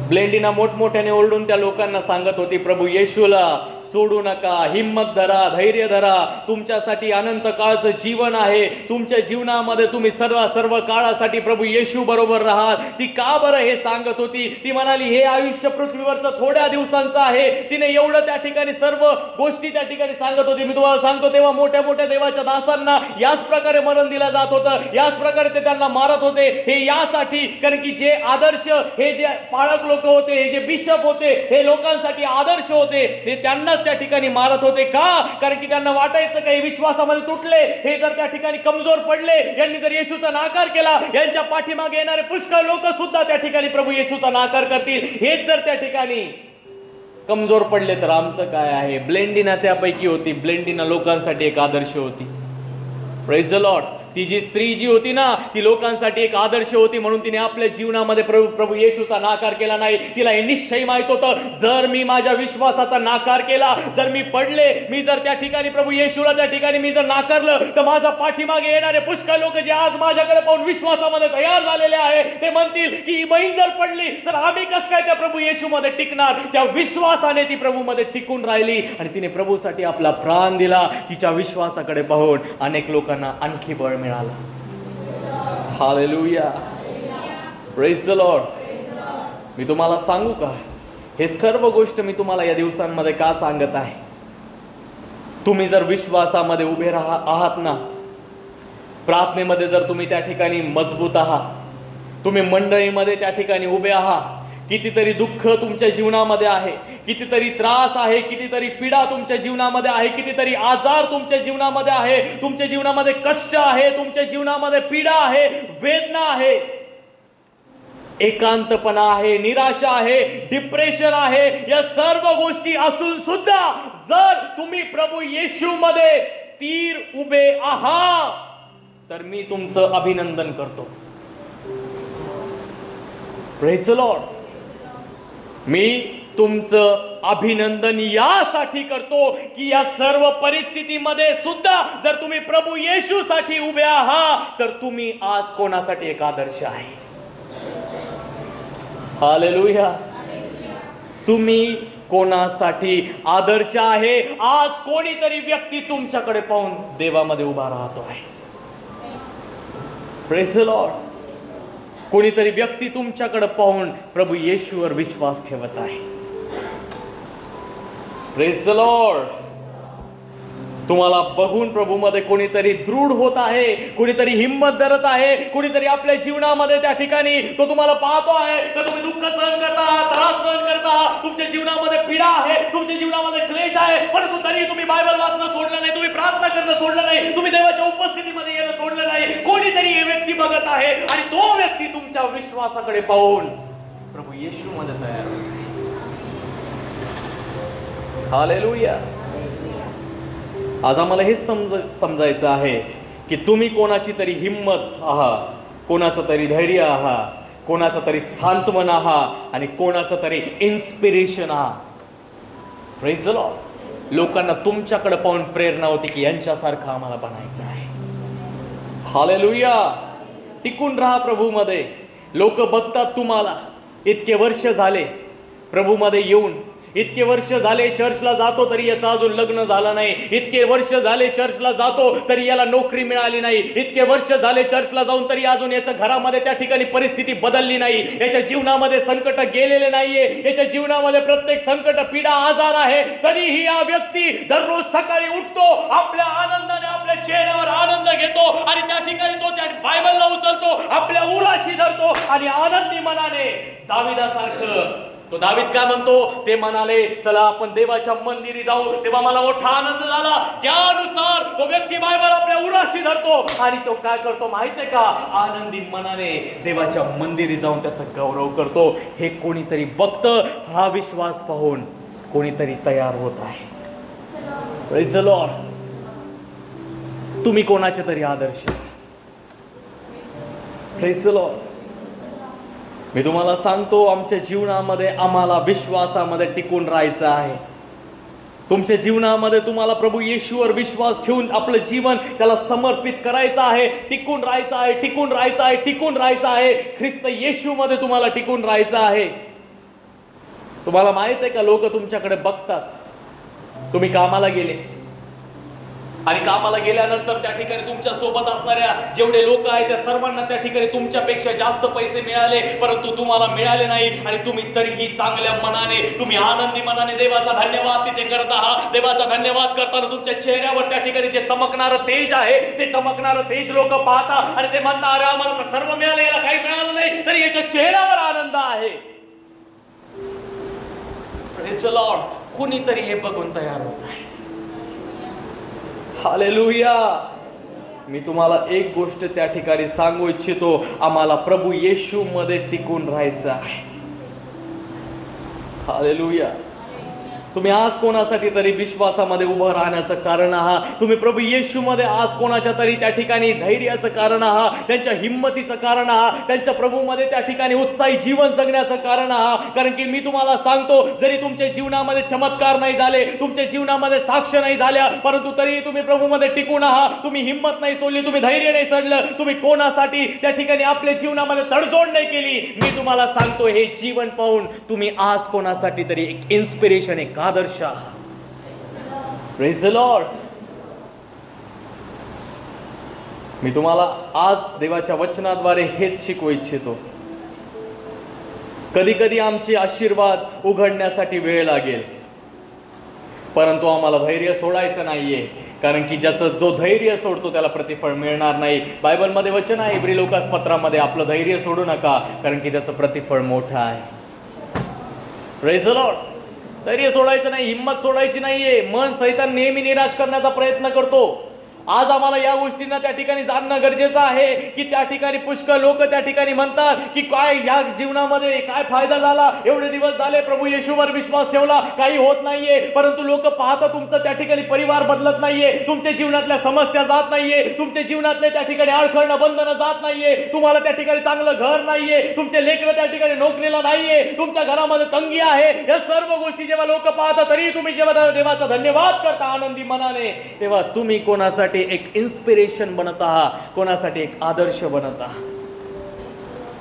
ब्लेंडिना मोठमोठ्याने ओरडून त्या लोकांना सांगत होती, प्रभू येशूला सोडू नका, हिम्मत धरा, धैर्य धरा, तुमच्यासाठी अनंत काळचं जीवन आहे, तुमच्या जीवनामध्ये तुम्ही सर्व काळासाठी प्रभू येशू बरोबर राहात. ती का बरं हे सांगत होती? ती म्हणाली, हे आयुष्य पृथ्वीवरचं थोड्या दिवसांचं आहे. तिने एवढं त्या ठिकाणी सर्व गोष्टी त्या ठिकाणी सांगत होती. मी तुम्हाला सांगतो, तेव्हा मोठ्या मोठ्या देवाच्या दासांना याच प्रकारे मरण दिलं जात होतं, याच प्रकारे ते त्यांना मारत होते. हे यासाठी, कारण की जे आदर्श, हे जे पाळक लोक होते, हे जे बिशप होते, हे लोकांसाठी आदर्श होते, हे त्यांना त्या ठिकाणी मारत होते. का? कारण की त्यांना वाटायचं काही विश्वासामध्ये तुटले, हे जर त्या ठिकाणी कमजोर पडले, यांनी जर येशूचा नाकार केला, यांच्या पाठीमागे येणारे पुष्कळ लोक सुद्धा त्या ठिकाणी प्रभू येशूचा नाकार करतील. हेच जर त्या ठिकाणी कमजोर पडले तर आमचं काय आहे? ब्लेंडिना त्यापैकी होती. ब्लेंडिना लोकांसाठी एक आदर्श होती. Praise the Lord. ती जी स्त्री जी होती ना, ती लोकांसाठी एक आदर्श होती, म्हणून तिने आपल्या जीवनामध्ये प्रभू येशूचा नाकार केला नाही. तिला हे निश्चय माहित होतं, जर मी माझ्या विश्वासाचा नाकार केला, जर मी पडले, मी जर त्या ठिकाणी प्रभू येशूला त्या ठिकाणी मी जर नाकारलं, तर माझा पाठीमागे येणारे पुष्कळ लोक जे आज माझ्याकडे पाहून विश्वासामध्ये तयार झालेले आहे, ते म्हणतील की बहीण जर पडली तर आम्ही कसं काय त्या प्रभू येशूमध्ये टिकणार? त्या विश्वासाने ती प्रभूमध्ये टिकून राहिली आणि तिने प्रभूसाठी आपला प्राण दिला. तिच्या विश्वासाकडे पाहून अनेक लोकांना आणखी बळ मिळाला. हालेलुया. Praise the Lord. मी तुम्हाला सांगू का, हे सर्व गोष्ट मी तुम्हाला या दिवसांमध्ये का सांगत आहे? तुम्ही जर विश्वासामध्ये उभे आहात ना, प्रार्थनेमध्ये जर तुम्ही त्या ठिकाणी मजबूत आहात, तुम्ही मंडळीमध्ये त्या ठिकाणी उभे आहात, कितीतरी दुःख तुमच्या जीवनामध्ये आहे, कितीतरी त्रास आहे, कितीतरी पीडा तुमच्या जीवनामध्ये आहे, कितीतरी आजार तुमच्या जीवनामध्ये आहे, तुमच्या जीवनामध्ये कष्ट आहे, तुमच्या जीवनामध्ये पीडा आहे, वेदना आहे, एकांतपणा आहे, निराशा आहे, डिप्रेशन आहे, या सर्व गोष्टी असून सुद्धा जर तुम्ही प्रभू येशूमध्ये स्थिर उभे आहात तर मी तुमचं अभिनंदन करतो. Praise the Lord. मी तुमचं अभिनंदन यासाठी करतो की या सर्व परिस्थितीमध्ये सुद्धा जर तुम्ही प्रभू येशूसाठी उभे आहात तर तुम्ही आज कोणासाठी एक आदर्श आहे. हालेलुया. तुम्ही कोणासाठी आदर्श आहे? आज कोणीतरी व्यक्ती तुमच्याकडे पाहून देवामध्ये उभा राहतो आहे. Praise the Lord. कोणीतरी व्यक्ती तुमच्याकडे पाहून प्रभू येशूवर विश्वास ठेवत आहे. Praise the lord. तुम्हाला बघून प्रभूमध्ये कोणीतरी दृढ होत आहे, कोणीतरी हिंमत धरत आहे, कोणीतरी आपल्या जीवनामध्ये त्या ठिकाणी तो तुम्हाला पाहतो आहे. तर तुम्ही दुःख सहन करता, त्रास सहन करता, तुमच्या जीवनामध्ये पीडा आहे, तुमच्या जीवनामध्ये क्लेश आहे, परंतु तरी तुम्ही बायबल वाचणं सोडलं नाही, तुम्ही प्रार्थना करणं सोडलं नाही, तुम्ही देवाच्या उपस्थितीमध्ये येणं सोडलं नाही. कोणीतरी हे व्यक्ती बघत आहे आणि तो व्यक्ती तुमच्या विश्वासाकडे पाहून प्रभू येशूमध्ये तयार होत आहे. हालेलुया. आज आम्हाला हेच समजायचं आहे की तुम्ही कोणाची तरी हिंमत आहात, कोणाचं तरी धैर्य आहात, कोणाचं तरी सांत्वन आहात आणि कोणाचं तरी इन्स्पिरेशन आहात. Praise the Lord. लोकांना तुमच्याकडे पाहून प्रेरणा होती की यांच्यासारखं आम्हाला बनायचं आहे. हालेलुया. टिकून राहा प्रभूमध्ये. लोक बघतात तुम्हाला. इतके वर्ष झाले प्रभूमध्ये येऊन, इतके वर्ष झाले चर्चला जातो तरी याचं अजून लग्न झालं नाही, इतके वर्ष झाले चर्चला जातो तरी याला नोकरी मिळाली नाही, इतके वर्ष झाले चर्चला जाऊन तरी अजून याच्या घरामध्ये त्या ठिकाणी परिस्थिती बदलली नाही, याच्या जीवनामध्ये संकट गेलेले नाहीये, याच्या जीवनामध्ये प्रत्येक संकट, पीडा, आजार आहे, तरीही हा व्यक्ती दररोज सकाळी उठतो, आपल्या आनंदाने आपल्या चेहऱ्यावर आनंद घेतो आणि त्या ठिकाणी तो त्या बायबलला उचलतो, आपल्या उराशी धरतो आणि आनंदी मनाने दाविदासारखं. तो दावीद काय म्हणतो? ते म्हणाले चला आपण देवाच्या मंदिरी जाऊ, तेव्हा मला मोठा आनंद झाला. त्यानुसार तो व्यक्ती बायबल आपल्या उराशी धरतो आणि तो काय करतो माहितीये का? आनंदी मनाने देवाच्या मंदिरी जाऊन त्याचा गौरव करतो. हे कोणीतरी बघतं. हा विश्वास पाहून कोणीतरी तयार होत आहे. Praise the Lord. तुम्ही कोणाचे तरी आदर्श. Praise the Lord. मी तुम्हाला सांगतो, आमच्या जीवनामध्ये आम्हाला विश्वासामध्ये टिकून राहायचं आहे. तुमच्या जीवनामध्ये तुम्हाला प्रभू येशूवर विश्वास ठेवून आपलं जीवन त्याला समर्पित करायचं आहे. टिकून राहायचं आहे, टिकून राहायचं आहे, टिकून राहायचं आहे. ख्रिस्त येशूमध्ये तुम्हाला टिकून राहायचं आहे. तुम्हाला माहित आहे का, लोक तुमच्याकडे बघतात. तुम्ही कामाला गेले आणि कामाला गेल्यानंतर त्या ठिकाणी तुमच्या सोबत असणाऱ्या जेवढे लोक आहेत त्या सर्वांना त्या ठिकाणी तुमच्यापेक्षा जास्त पैसे मिळाले, परंतु तुम्हाला मिळाले नाही आणि तुम्ही तरीही चांगल्या मनाने, तुम्ही आनंदी मनाने देवाचा धन्यवाद तिथे करत आहात. देवाचा धन्यवाद करताना तुमच्या चेहऱ्यावर त्या ठिकाणी जे चमकणारं तेज आहे, ते चमकणारं तेज लोक पाहतात आणि ते म्हणतात अरे आम्हाला तर सर्व मिळालं, याला काही मिळालं नाही, तरी याच्या चेहऱ्यावर आनंद आहे. Praise the Lord. कुणीतरी हे बघून तयार होत आहे. हालेलुया. मी तुम्हाला एक गोष्ट त्या ठिकाणी सांगू इच्छितो, आम्हाला प्रभू येशूमध्ये टिकून राहायचं आहे. हालेलुया. तुम्ही आज कोणासाठी तरी विश्वासामध्ये उभं राहण्याचं कारण आहात. तुम्ही प्रभू येशूमध्ये आज कोणाच्या तरी त्या ठिकाणी धैर्याचं कारण आहात, त्यांच्या हिंमतीचं कारण आहात, त्यांच्या प्रभूमध्ये त्या ठिकाणी उत्साही जीवन जगण्याचं कारण आहात. कारण की मी तुम्हाला सांगतो, जरी तुमच्या जीवनामध्ये चमत्कार नाही झाले, तुमच्या जीवनामध्ये साक्ष नाही झाल्या, परंतु तरी तुम्ही प्रभूमध्ये टिकून आहात. तुम्ही हिंमत नाही सोडली, तुम्ही धैर्य नाही सोडलं, तुम्ही कोणासाठी त्या ठिकाणी आपल्या जीवनामध्ये तडजोड नाही केली. मी तुम्हाला सांगतो, हे जीवन पाहून तुम्ही आज कोणासाठी तरी एक इन्स्पिरेशन, एक आदर्श. Praise the Lord. मी तुम्हाला आज देवाच्या वचनाद्वारे हेच शिकवू इच्छितो. कधी कधी आमचे आशीर्वाद उघडण्यासाठी वेळ लागेल, परंतु आम्हाला धैर्य सोडायचं नाहीये. कारण की ज्याचं जो धैर्य सोडतो त्याला प्रतिफळ मिळणार नाही. बायबलमध्ये वचन आहे इब्री लोकास पत्रामध्ये, आपलं धैर्य सोडू नका कारण की त्याचं प्रतिफळ मोठं आहे. Praise the Lord. धैर्य सोडायचं नाही, हिंमत सोडायची नाहीये. मन सैतान नेहमी निराश करण्याचा प्रयत्न करतो. आज आम्हाला या गोष्टींना त्या ठिकाणी जाणणं गरजेचं आहे की त्या ठिकाणी पुष्कळ लोक त्या ठिकाणी म्हणतात की काय या जीवनामध्ये काय फायदा झाला, एवढे दिवस झाले प्रभू येशूवर विश्वास ठेवला, काही होत नाहीये. परंतु लोक पाहतात तुमचं त्या ठिकाणी परिवार बदलत नाहीये, तुमच्या जीवनातल्या समस्या जात नाहीये, तुमच्या जीवनातले त्या ठिकाणी अडखळणं बंधनं जात नाहीये, तुम्हाला त्या ठिकाणी चांगलं घर नाहीये, तुमचे लेकरं त्या ठिकाणी नोकरीला नाहीये, तुमच्या घरामध्ये तंगी आहे. या सर्व गोष्टी जेव्हा लोक पाहतात, तरी तुम्ही जेव्हा देवाचा धन्यवाद करता आनंदी मनाने, तेव्हा तुम्ही कोणासाठी एक इन्स्पिरेशन बनत आहात, कोणासाठी एक आदर्श बनत आहात.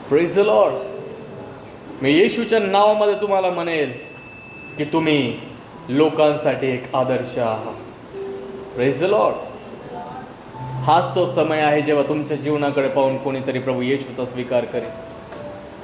Praise the Lord. मी येशूच्या नावामध्ये तुम्हाला म्हणेल, की तुम्ही लोकांसाठी एक आदर्श आहात. Praise the Lord. हाच तो समय आहे जेव्हा तुमच्या जीवनाकडे पाहून कोणीतरी प्रभू येशूचा स्वीकार करेल.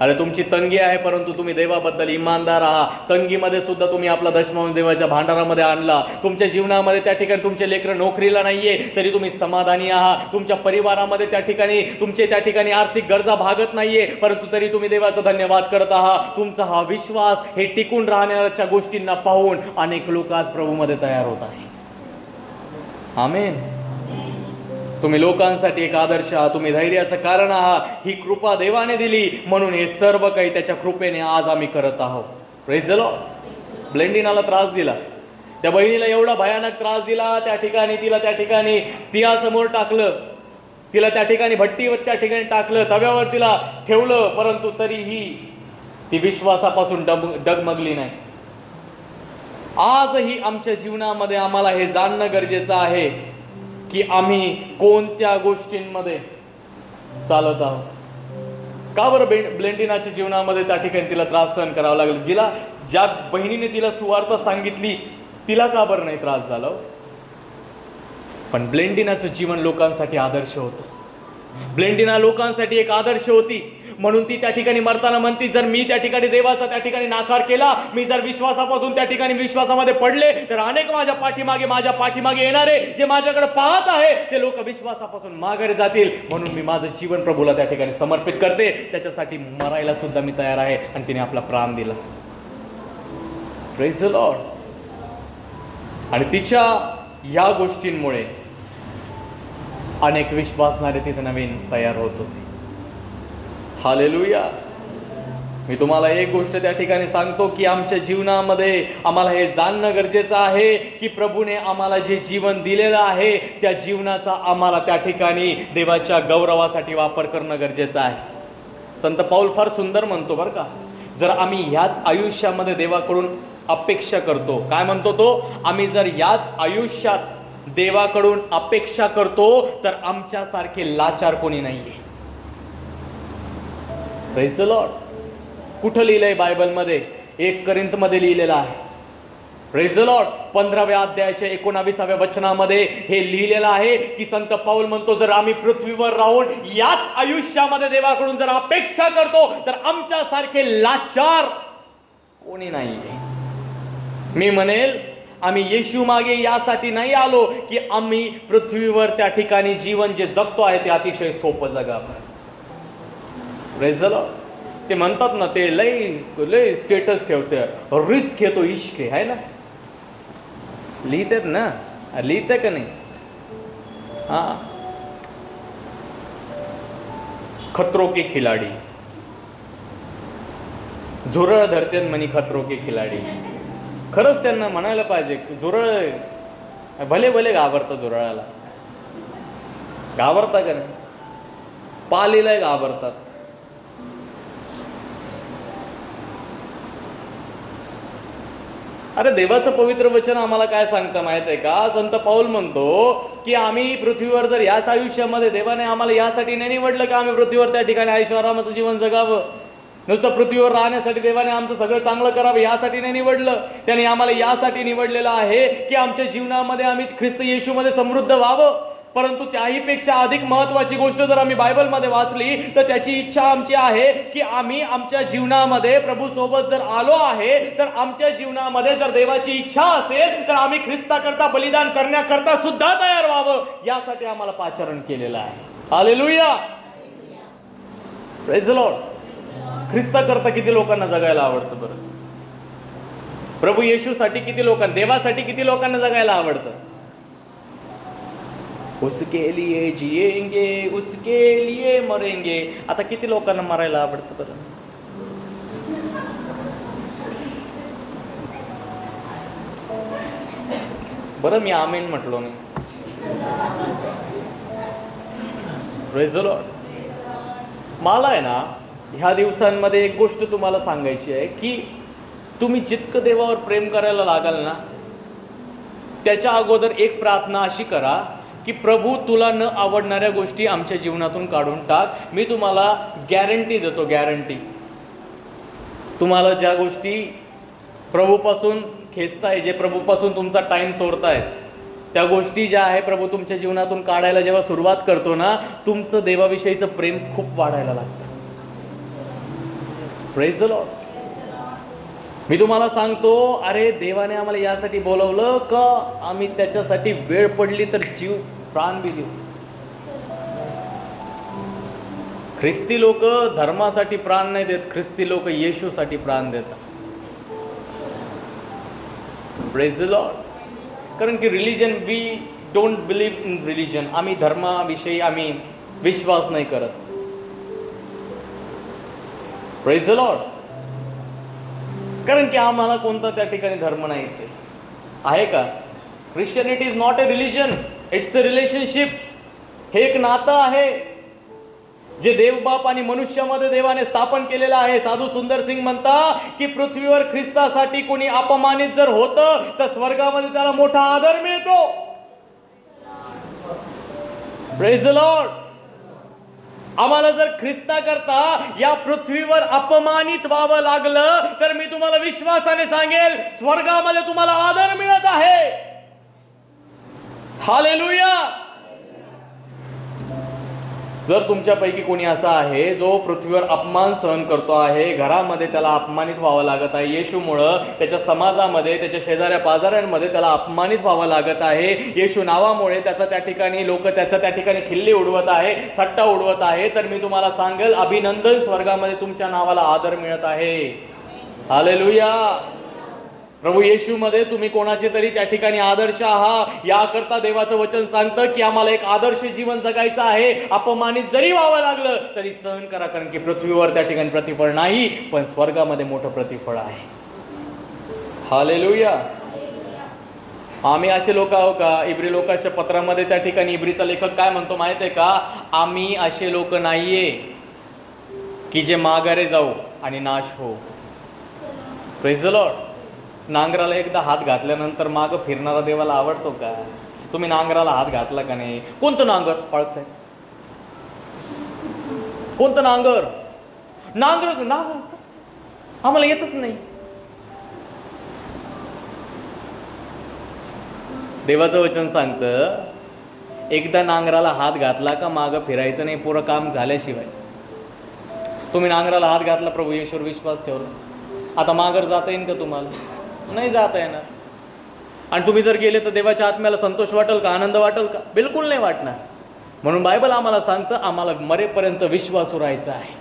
अरे तुमची तंगी आहे, परंतु तुम्ही देवाबद्दल इमानदार आहात. तंगीमध्ये सुद्धा तुम्ही आपला दशमांश देवाच्या भांडारामध्ये आणला. तुमच्या जीवनामध्ये त्या ठिकाणी तुमचे लेकरं नोकरीला नाहीये तरी तुम्ही समाधानी आहात. तुमच्या परिवारामध्ये त्या ठिकाणी आर्थिक गरजा भागत नाहीये, परंतु तरी तुम्ही देवाचा धन्यवाद करत आहात. तुमचा हा विश्वास हे टिकून राहण्याच्या गोष्टींना पाहून अनेक लोक आज प्रभूमध्ये तयार होत आहे. आमेन. तुम्ही लोकांसाठी एक आदर्श आहात. तुम्ही धैर्याचं कारण आहात. ही कृपा देवाने दिली म्हणून हे सर्व काही त्याच्या कृपेने आज आम्ही करत आहोत. Praise the Lord. ब्लेंडिनाला त्रास दिला, त्या बहिणीला एवढा भयानक त्रास दिला. तिला त्या ठिकाणी सिंहासमोर टाकलं, तिला त्या ठिकाणी भट्टीवर त्या ठिकाणी टाकलं, तव्यावर तिला ठेवलं, परंतु तरीही ती विश्वासापासून डगमगली नाही. आजही आमच्या जीवनामध्ये आम्हाला हे जाणणं गरजेचं आहे की आम्ही कोणत्या गोष्टींमध्ये चालत आहोत. का बरं ब्लेंडिनाच्या जीवनामध्ये त्या ठिकाणी तिला त्रास सहन करावा लागला? ज्या बहिणीने तिला सुवार्ता सांगितली तिला का बरं नाही त्रास झाला? पण ब्लेंडिनाचं जीवन लोकांसाठी आदर्श होतं. ब्लेंडिना लोकांसाठी एक आदर्श होती, म्हणून ती त्या ठिकाणी मरताना म्हणती, जर मी त्या ठिकाणी देवाचा त्या ठिकाणी नाकार केला, मी जर विश्वासापासून त्या ठिकाणी विश्वासामध्ये पडले, तर अनेक माझ्या पाठीमागे येणारे जे माझ्याकडे पाहत आहे ते लोक विश्वासापासून माघारी जातील. म्हणून मी माझं जीवन प्रभूला त्या ठिकाणी समर्पित करते. त्याच्यासाठी मरायला सुद्धा मी तयार आहे. आणि तिने आपला प्राण दिला. Praise the Lord. आणि तिच्या या गोष्टींमुळे अनेक विश्वासणारे तिथे नवीन तयार होत होते. हालेलुया. मी तुम्हाला एक गोष्ट त्या ठिकाणी सांगतो की आमच्या जीवनामध्ये आम्हाला हे जाणणं गरजेचं आहे की प्रभूने आम्हाला जे जीवन दिलेलं आहे त्या जीवनाचा आम्हाला त्या ठिकाणी देवाच्या गौरवासाठी वापर करणं गरजेचं आहे. संत पाऊल फार सुंदर म्हणतो बरं का, जर आम्ही ह्याच आयुष्यामध्ये देवाकडून अपेक्षा करतो, काय म्हणतो तो, आम्ही जर याच आयुष्यात देवाकडून अपेक्षा करतो तर आमच्यासारखे लाचार कोणी नाहीये. Praise the Lord. कुठं लिहिलंय बायबलमध्ये? 1 कोरिंथमध्ये लिहिलेलं आहे. Praise the Lord. 15व्या अध्यायाच्या 19व्या वचनामध्ये हे लिहिलेलं आहे की संत पाऊल म्हणतो, जर आम्ही पृथ्वीवर राहून याच आयुष्यामध्ये देवाकडून जर अपेक्षा करतो तर आमच्यासारखे लाचार कोणी नाहीये. मी म्हणेल आम्ही येशू मागे यासाठी नाही आलो की आम्ही पृथ्वीवर त्या ठिकाणी जीवन जे जगतो आहे ते अतिशय सोपं जगावं. Praise the Lord. ते म्हणतात ना, ते लय स्टेटस ठेवते, रिस्क घेतो इश्क आहे ना, लिहितात ना, लिहिते का नाही? हा, खतरो के खिलाडी, झुरळ धरतेत म्हणी खतरो के खिलाडी. खरंच त्यांना म्हणायला पाहिजे, झुरळ भले घाबरतं, झुरळाला घाबरता का नाही? पालीला घाबरतात. अरे देवाचं पवित्र वचन आम्हाला काय सांगतं माहित आहे का? संत पाऊल म्हणतो की आम्ही पृथ्वीवर जर याच आयुष्यामध्ये देवाने आम्हाला यासाठी नाही निवडलं की आम्ही पृथ्वीवर त्या ठिकाणी ऐशोआरामाचं जीवन जगावं, नुसतं पृथ्वीवर राहण्यासाठी देवाने आमचं सगळं चांगलं करावं यासाठी नाही निवडलं. त्याने आम्हाला यासाठी निवडलेलं आहे की आमच्या जीवनामध्ये आम्ही ख्रिस्त येशूमध्ये समृद्ध व्हावं. परंतु त्याहीपेक्षा अधिक महत्त्वाची गोष्ट जर आम्ही बायबलमध्ये वाचली तर त्याची इच्छा आमची आहे की आम्ही आमच्या जीवनामध्ये प्रभूसोबत जर आलो आहे तर आमच्या जीवनामध्ये जर देवाची इच्छा असेल तर आम्ही ख्रिस्ताकरता बलिदान करण्याकरता सुद्धा तयार व्हावं, यासाठी आम्हाला पाचारण केलेलं आहे. हालेलुया. Praise the Lord. ख्रिस्ताकरता किती लोकांना जगायला आवडतं बरं? प्रभू येशूसाठी किती लोकांना, देवासाठी किती लोकांना जगायला आवडतं? उसके लिए जिएंगे उसके लिए मरेंगे. आता किती लोकांना मरायला आवडतं बरं? बरं मी आमेन म्हटलो नाही. Praise the Lord. मला आहे ना ह्या दिवसांमध्ये एक गोष्ट तुम्हाला सांगायची आहे की तुम्ही जितकं देवावर प्रेम करायला लागाल ना त्याच्या अगोदर एक प्रार्थना अशी करा की प्रभू तुला न आवडणाऱ्या गोष्टी आमच्या जीवनातून काढून टाक. मी तुम्हाला गॅरंटी देतो, गॅरंटी, तुम्हाला ज्या गोष्टी प्रभूपासून खेचताय, जे प्रभूपासून तुमचा टाईम चोरतायत, त्या गोष्टी ज्या आहे प्रभू तुमच्या जीवनातून काढायला जेव्हा सुरुवात करतो ना, तुमचं देवाविषयीचं प्रेम खूप वाढायला लागतं. Praise the Lord. मी तुम्हाला सांगतो, अरे देवाने आम्हाला यासाठी बोलवलं का आम्ही त्याच्यासाठी वेळ पडली तर जीव प्राण बी देऊ. ख्रिस्ती लोक धर्मासाठी प्राण नाही देत, ख्रिस्ती लोक येशूसाठी प्राण देतात. Praise the lord. कारण की religion, we don't believe in religion. आम्ही धर्माविषयी आम्ही विश्वास नाही करत. Praise the lord. कारण की आम्हाला कोणता त्या ठिकाणी धर्म नाहीच आहे का? Christianity is not a religion, it's a relationship. हे एक नातं आहे जे देवबाप आणि मनुष्यामध्ये देवाने स्थापन केलेलं आहे. साधू सुंदर सिंग म्हणता की पृथ्वीवर ख्रिस्तासाठी कोणी अपमानित जर होतं तर स्वर्गामध्ये त्याला मोठा आदर मिळतो. Praise the Lord. आम्हाला जर ख्रिस्ता करता या पृथ्वीवर अपमानित व्हावं लागलं तर मी तुम्हाला विश्वासाने सांगेल, स्वर्गामध्ये तुम्हाला आदर मिळत आहे. हालेलुया. जर तुमच्यापैकी कोणी असा आहे जो पृथ्वीवर अपमान सहन करतो आहे, घरामध्ये त्याला अपमानित व्हावं लागत आहे येशूमुळं, त्याच्या समाजामध्ये, त्याच्या शेजाऱ्या पाजाऱ्यांमध्ये त्याला अपमानित व्हावं लागत आहे येशू नावामुळे, त्याचा त्या ठिकाणी लोक त्याचा त्या ठिकाणी खिल्ली उडवत आहे, थट्टा उडवत आहे, तर मी तुम्हाला सांगेल अभिनंदन, स्वर्गामध्ये तुमच्या नावाला आदर मिळत आहे. हालेलुया. प्रभू येशूमध्ये तुम्ही कोणाचे तरी त्या ठिकाणी आदर्श आहात. याकरता देवाचं वचन सांगतं की आम्हाला एक आदर्श जीवन जगायचं आहे. अपमानित जरी व्हावं लागलं तरी सहन करा, कारण की पृथ्वीवर त्या ठिकाणी प्रतिफळ नाही, पण स्वर्गामध्ये मोठं प्रतिफळ आहे. हालेलुया. आम्ही असे लोक आहो का? इब्री लोकांच्या पत्रामध्ये त्या ठिकाणी इब्रीचा लेखक काय म्हणतो माहिती आहे का? आम्ही असे लोक नाहीये की जे माघारे जाऊ आणि नाश हो. Praise the Lord. नांगराला एकदा हात घातल्यानंतर मागं फिरणारा देवाला आवडतो का? तुम्ही नांगराला हात घातला का नाही? कोणतं नांगर? पाळक साहेब, कोणतं नांगर? नांगर आम्हाला येतच नाही. देवाचं वचन सांगतं, एकदा नांगराला हात घातला का मागं फिरायचं नाही पुरं काम झाल्याशिवाय. तुम्ही नांगराला हात घातला, प्रभू येशूवर विश्वास ठेवला, आता माघार जाता येईल का तुम्हाला? नाही जाता येणार. आणि तुम्ही जर गेले तर देवाच्या आत्म्याला संतोष वाटेल का? आनंद वाटेल का? बिलकुल नाही वाटणार. म्हणून बायबल आम्हाला सांगतं आम्हाला मरेपर्यंत विश्वासू राहायचा आहे.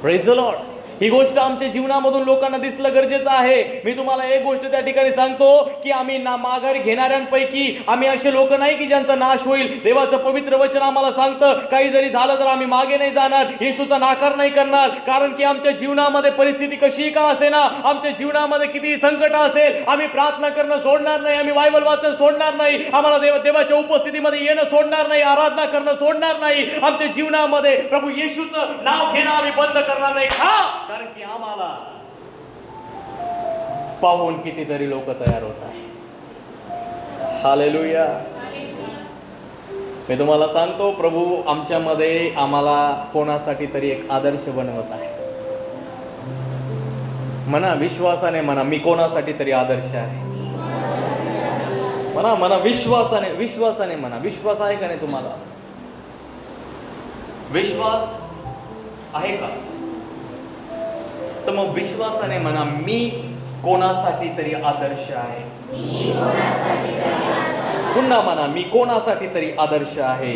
Praise the Lord. ही गोष्ट आमच्या जीवनामधून लोकांना दिसलं गरजेचं आहे. मी तुम्हाला एक गोष्ट त्या ठिकाणी सांगतो की आम्ही माघारी घेणाऱ्यांपैकी आम्ही असे लोक नाही की ज्यांचा नाश होईल. देवाचं पवित्र वचन आम्हाला सांगतं काही जरी झालं तर आम्ही मागे नाही जाणार, येशूचा नाकार नाही करणार. कारण की आमच्या जीवनामध्ये परिस्थिती कशी का असे ना, आमच्या जीवनामध्ये किती संकट असेल, आम्ही प्रार्थना करणं सोडणार नाही, आम्ही बायबल वाचन सोडणार नाही, आम्हाला देवाच्या उपस्थितीमध्ये येणं सोडणार नाही, आराधना करणं सोडणार नाही. आमच्या जीवनामध्ये प्रभू येशूचं नाव घेणं आम्ही बंद करणार नाही. का? कारण की आम्हाला पाहून कितीतरी लोक तयार होत आहे. हालेलुया. मी तुम्हाला सांगतो प्रभू आमच्यामध्ये आम्हाला कोणासाठी तरी एक आदर्श बनवत आहे. म्हणा विश्वासाने, म्हणा मी कोणासाठी तरी आदर्श आहे. म्हणा म्हणा विश्वासाने, विश्वासाने म्हणा. विश्वास आहे का नाही तुम्हाला? विश्वास आहे का? तर मग विश्वासाने म्हणा मी कोणासाठी तरी आदर्श आहे. पुन्हा म्हणा मी कोणासाठी तरी आदर्श आहे.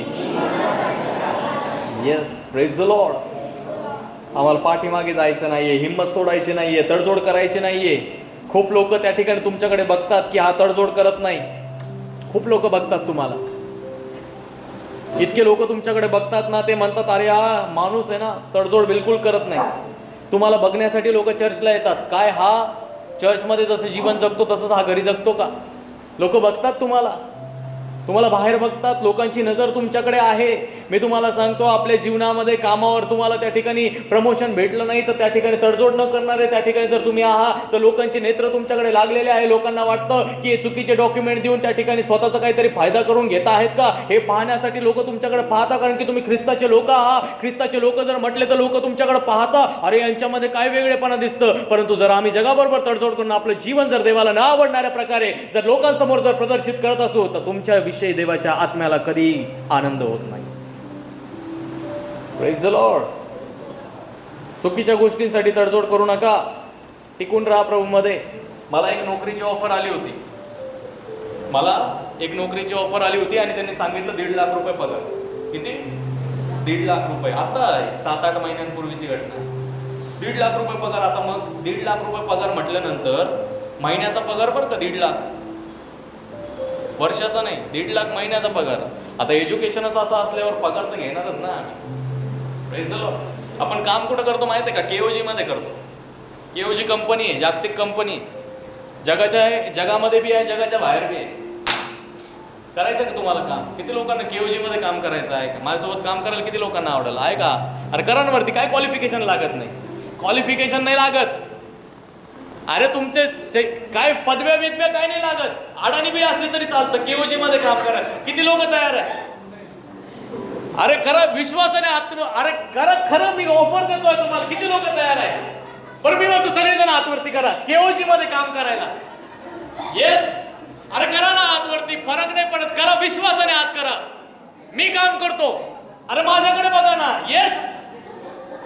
येस. Praise the Lord. आम्हाला पाठीमागे जायचं नाहीये, हिंमत सोडायची नाहीये, तडजोड करायची नाहीये. खूप लोक त्या ठिकाणी तुमच्याकडे बघतात की हा तडजोड करत नाही. खूप लोक बघतात तुम्हाला, इतके लोक तुमच्याकडे बघतात ना, ते म्हणतात अरे हा माणूस आहे ना तडजोड बिलकुल करत नाही. तुम्हाला बघण्यासाठी लोक चर्चला येतात. काय हा चर्चमध्ये जसं जीवन जगतो तसंच हा घरी जगतो का? लोक बघतात तुम्हाला. तुम्हाला बाहेर बघतात, लोकांची नजर तुमच्याकडे आहे. मी तुम्हाला सांगतो, आपल्या जीवनामध्ये कामावर तुम्हाला त्या ठिकाणी प्रमोशन भेटलं नाही तर त्या ठिकाणी तडजोड न करणारे त्या ठिकाणी जर तुम्ही आहात तर लोकांची नेत्र तुमच्याकडे लागलेले आहे. लोकांना वाटतं की हे चुकीचे डॉक्युमेंट देऊन त्या ठिकाणी स्वतःचा काहीतरी फायदा करून घेत आहेत का, हे पाहण्यासाठी लोक तुमच्याकडे पाहता, कारण की तुम्ही ख्रिस्ताचे लोक आहात. ख्रिस्ताचे लोक जर म्हटले तर लोक तुमच्याकडे पाहता, अरे यांच्यामध्ये काय वेगळेपणा दिसतं. परंतु जर आम्ही जगाबरोबर तडजोड करून आपलं जीवन जर देवाला न आवडणाऱ्या प्रकारे जर लोकांसमोर जर प्रदर्शित करत असू तर तुमच्या विषयी देवाच्या आत्म्याला कधी आनंद होत नाही. Praise the Lord. चुकीच्या गोष्टींसाठी तडजोड करू नका, टिकून राहा प्रभूमध्ये. मला एक नोकरीची ऑफर आली होती, आणि त्यांनी सांगितलं 1.5 लाख रुपये पगार. किती? 1.5 लाख रुपये. आता 7-8 महिन्यांपूर्वीची घटना. 1.5 लाख रुपये पगार. आता मग 1.5 लाख रुपये पगार म्हटल्यानंतर महिन्याचा पगार बरं का 1.5 लाख, वर्षाचा नाही, 1.5 लाख महिन्याचा पगार. आता एज्युकेशनच असं असल्यावर पगार तर घेणारच ना. Praise the Lord. आपण काम कुठं करतो माहिती आहे का? केओजी मध्ये करतो. केओजी कंपनी आहे, जागतिक कंपनी, जगामध्ये बी आहे, जगाच्या बाहेर बी आहे. करायचं का तुम्हाला काम? किती लोकांना केओजी मध्ये काम करायचं आहे? माझ्यासोबत काम करायला किती लोकांना आवडेल? आहे का? अरे करा ना वरती. काय क्वालिफिकेशन लागत नाही, क्वालिफिकेशन नाही लागत. अरे तुमचे काय पदव्या विद्या काय नाही लागत. अडाणी बी असली तरी चालतं, केओजी मध्ये काम करा. किती लोक तयार आहे? अरे खरं विश्वासाने अरे खरं मी ऑफर देतोय तुम्हाला. किती लोक तयार आहे? पण मी म्हणतो सगळेजण हातवरती करा केओजी मध्ये काम करायला. येस, अरे करा ना हातवरती, फरक नाही पडत. करा, विश्वासाने हात करा. मी काम करतो, अरे माझ्याकडे बघा ना. येस,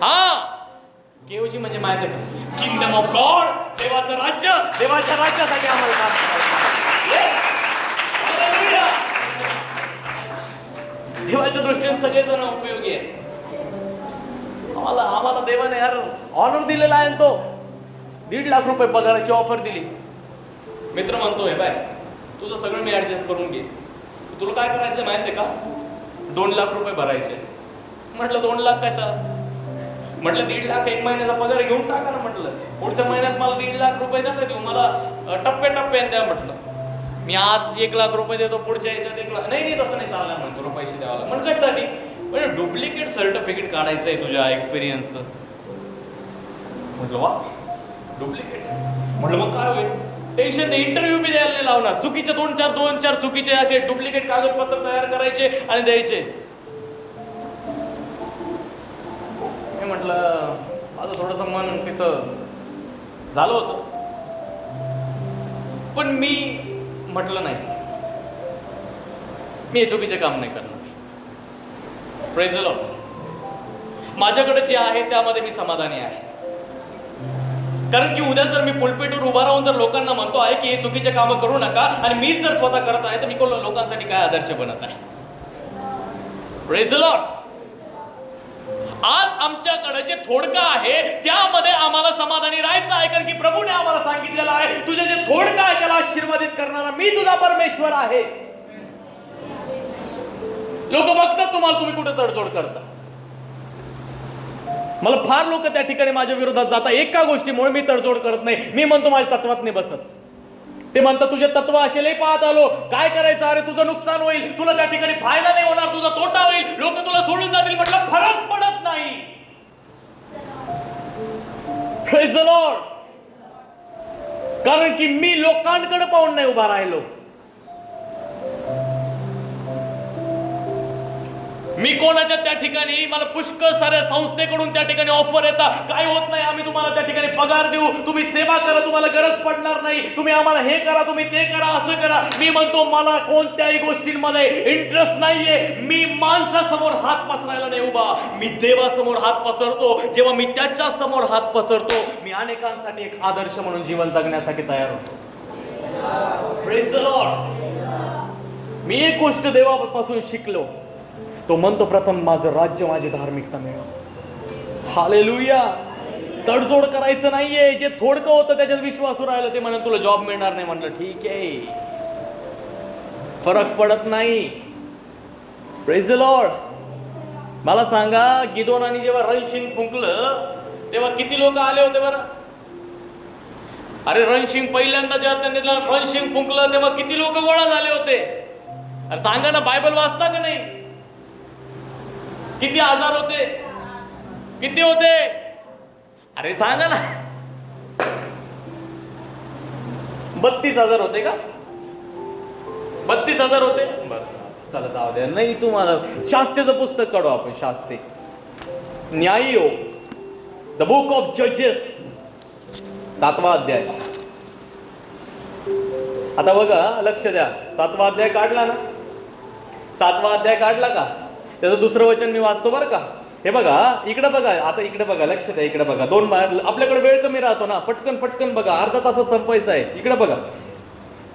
हा केओजी म्हणजे माहिती आहे का? किंगडम ऑफ गॉड, देवाचं राज्य. देवाच्या राज्यासाठी आम्हाला काम करायचं. देवाच्या दृष्टीने सगळेजण उपयोगी आहे. आम्हाला देवाने यार ऑनर दिलेला आहे. तो 1.5 लाख रुपये पगाराची ऑफर दिली. मित्र म्हणतोय बाय तुझं सगळं मी ऍडजस्ट करून घे, तुला काय करायचं माहितीये का? 2 लाख रुपये भरायचे. म्हटलं 2 लाख कशा? म्हटलं 1.5 लाख एक महिन्याचा पगार घेऊन टाका ना. म्हटलं पुढच्या महिन्यात मला 1.5 लाख रुपये नका देऊ, मला टप्प्याटप्प्याने द्या. म्हटलं मी आज 1 लाख रुपये देतो, पुढच्या याच्यात 1 लाख. नाही तसं नाही चालणार म्हणून, तुला पैसे द्यावा लागेल. म्हणजे कशासाठी? म्हणजे डुप्लिकेट सर्टिफिकेट काढायचं आहे तुझ्या एक्सपिरियन्सचं. म्हटलं वा, डुप्लिकेट. म्हटलं मग काय होईल? टेन्शन नाही, इंटरव्ह्यू बी द्यायला नाही लावणार. चुकीचे 2-4 चुकीचे असे डुप्लिकेट कागदपत्र तयार करायचे आणि द्यायचे. मी म्हटलं माझं थोडंसं मन तिथं झालं होतं, पण मी म्हटलं नाही, मी हे चुकीचे काम नाही करणार. Praise the Lord. माझ्याकडे जे आहे त्यामध्ये मी समाधानी आहे. कारण की उद्या जर मी पुलपीटवर उभा राहून जर लोकांना म्हणतो आहे की हे चुकीचे कामं करू नका आणि मीच जर स्वतः करत आहे तर मी लोकांसाठी काय आदर्श बनत आहे. Praise the Lord. आज आमच्याकडे जे थोडकं आहे त्यामध्ये आम्हाला समाधानी राहायचं आहे, कारण की प्रभूने आम्हाला सांगितलेलं आहे तुझे जे थोडकं आहे त्याला आशीर्वादित करणारा मी तुझा परमेश्वर आहे. लोक बघतात तुम्हाला, तुम्ही कुठे तडजोड करता. मला फार लोक त्या ठिकाणी माझ्या विरोधात जातात एका गोष्टीमुळे. मी तडजोड करत नाही, मी म्हणतो माझ्या तत्वात नाही बसत. ते म्हणतात तुझे तत्व असेलही पाहत आलो, काय करायचं? अरे तुझं नुकसान होईल, तुला त्या ठिकाणी फायदा नाही होणार, तुझा तोटा होईल, लोक तुला सोडून जातील. म्हटलं फरक पडत नाही. Praise the lord. कारण की मी लोकांकडे पाहून नाही उभा राहिलो. मी कोणाच्या त्या ठिकाणी मला पुष्कळ साऱ्या संस्थेकडून त्या ठिकाणी ऑफर येतात, काय होत नाही आम्ही तुम्हाला त्या ठिकाणी पगार देऊ, तुम्ही सेवा करा, तुम्हाला गरज पडणार नाही, तुम्ही आम्हाला हे करा, तुम्ही ते करा, असं करा. मी म्हणतो मला कोणत्याही गोष्टींमध्ये इंटरेस्ट नाहीये. मी माणसासमोर हात पसरायला नाही उभा, मी देवासमोर हात पसरतो. जेव्हा मी त्याच्या समोर हात पसरतो मी अनेकांसाठी एक आदर्श म्हणून जीवन जगण्यासाठी तयार होतो. Praise the Lord. मी एक गोष्ट देवापासून शिकलो, तो म्हणतो प्रथम माझं राज्य, माझी धार्मिकता मिळव. हालेलुया. तडजोड करायचं नाहीये. जे थोडकं होतं त्याच्यात विश्वासू राहिलं, ते म्हणून तुला जॉब मिळणार नाही. म्हणलं ठीक आहे, फरक पडत नाही. Praise the Lord. मला सांगा, गिदोनाने जेव्हा रणशिंग फुंकलं तेव्हा किती लोक आले होते बरं? अरे रणशिंग पहिल्यांदा जेव्हा त्यांनी रणशिंग फुंकलं तेव्हा किती लोक गोळा झाले होते? अरे सांगा ना, बायबल वाचता का नाही? किती आजार होते? किती होते? अरे सांगा ना. 32,000 होते का? 32,000 होते. बरं चला जाऊ द्या. नाही तुम्हाला शास्त्रेचं पुस्तक काढू आपण. शास्त्रे, न्याययोग, द बुक ऑफ जजेस, 7वा अध्याय. आता बघा, लक्ष द्या. 7वा अध्याय काढला ना? 7वा अध्याय काढला का? त्याचं दुसरं वचन मी वाचतो बरं का. हे बघा, इकडे बघा. आता इकडे बघा, लक्ष द्या. इकडे बघा. आपल्याकडे वेळ कमी राहतो ना, पटकन पटकन बघा. अर्धा तासात संपायचं आहे. इकडे बघा.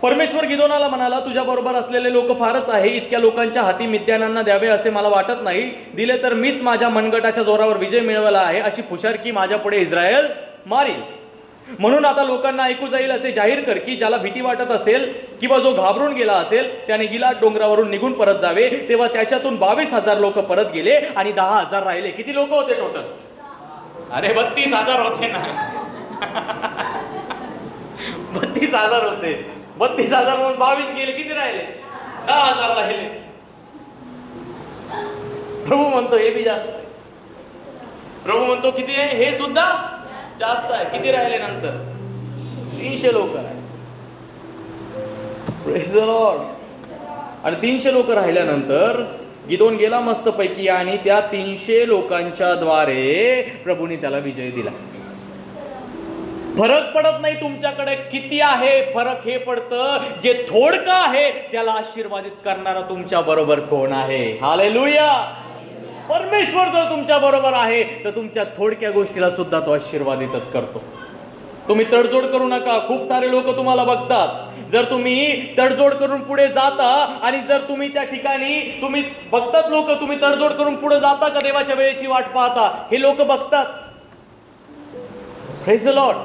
परमेश्वर गिदोनाला म्हणाला, तुझ्या बरोबर असलेले लोक फारच आहे. इतक्या लोकांच्या हाती मिद्यानांना द्यावे असे मला वाटत नाही. दिले तर मीच माझ्या मनगटाच्या जोरावर विजय मिळवला आहे, अशी फुशारकी माझ्या पुढे इस्रायल मारील. म्हणून आता लोकांना ऐकू जाईल असे जाहीर कर की ज्याला भीती वाटत असेल किंवा जो घाबरून गेला असेल त्याने गिलाद डोंगरावरून निघून परत जावे. तेव्हा त्याच्यातून 22,000 लोक परत गेले आणि 10,000 राहिले. किती लोक होते टोटल? अरे 32,000 होते ना. 32,000 होते. 32,000 म्हणून 22 गेले. किती राहिले? 10,000 राहिले. प्रभू म्हणतो हे बी जास्त आहे. प्रभू म्हणतो किती आहे? हे सुद्धा जास्त आहे. किती राहिले नंतर? 300 लोक राहिले. Praise the Lord. आणि 300 लोक राहिल्यानंतर गिदोन गेला मस्तपैकी आणि त्या 300 लोकांच्या द्वारे प्रभूने त्याला विजय दिला. फरक पडत नाही तुमच्याकडे किती आहे, फरक हे पडतं जे थोडकं आहे त्याला आशीर्वादित करणारा तुमच्या बरोबर कोण आहे. हालेलुया. परमेश्वर जर तुमच्या बरोबर आहे तर तुमच्या थोडक्या गोष्टीला सुद्धा तो आशीर्वादितच करतो. तुम्ही तडजोड करू नका. खूप सारे लोक तुम्हाला बघतात. जर तुम्ही तडजोड करून पुढे जाता आणि जर तुम्ही त्या ठिकाणी तुम्ही बघतात लोक, तुम्ही तडजोड करून पुढे जाता का देवाच्या वेळेची वाट पाहता, हे लोक बघतात. Praise the Lord.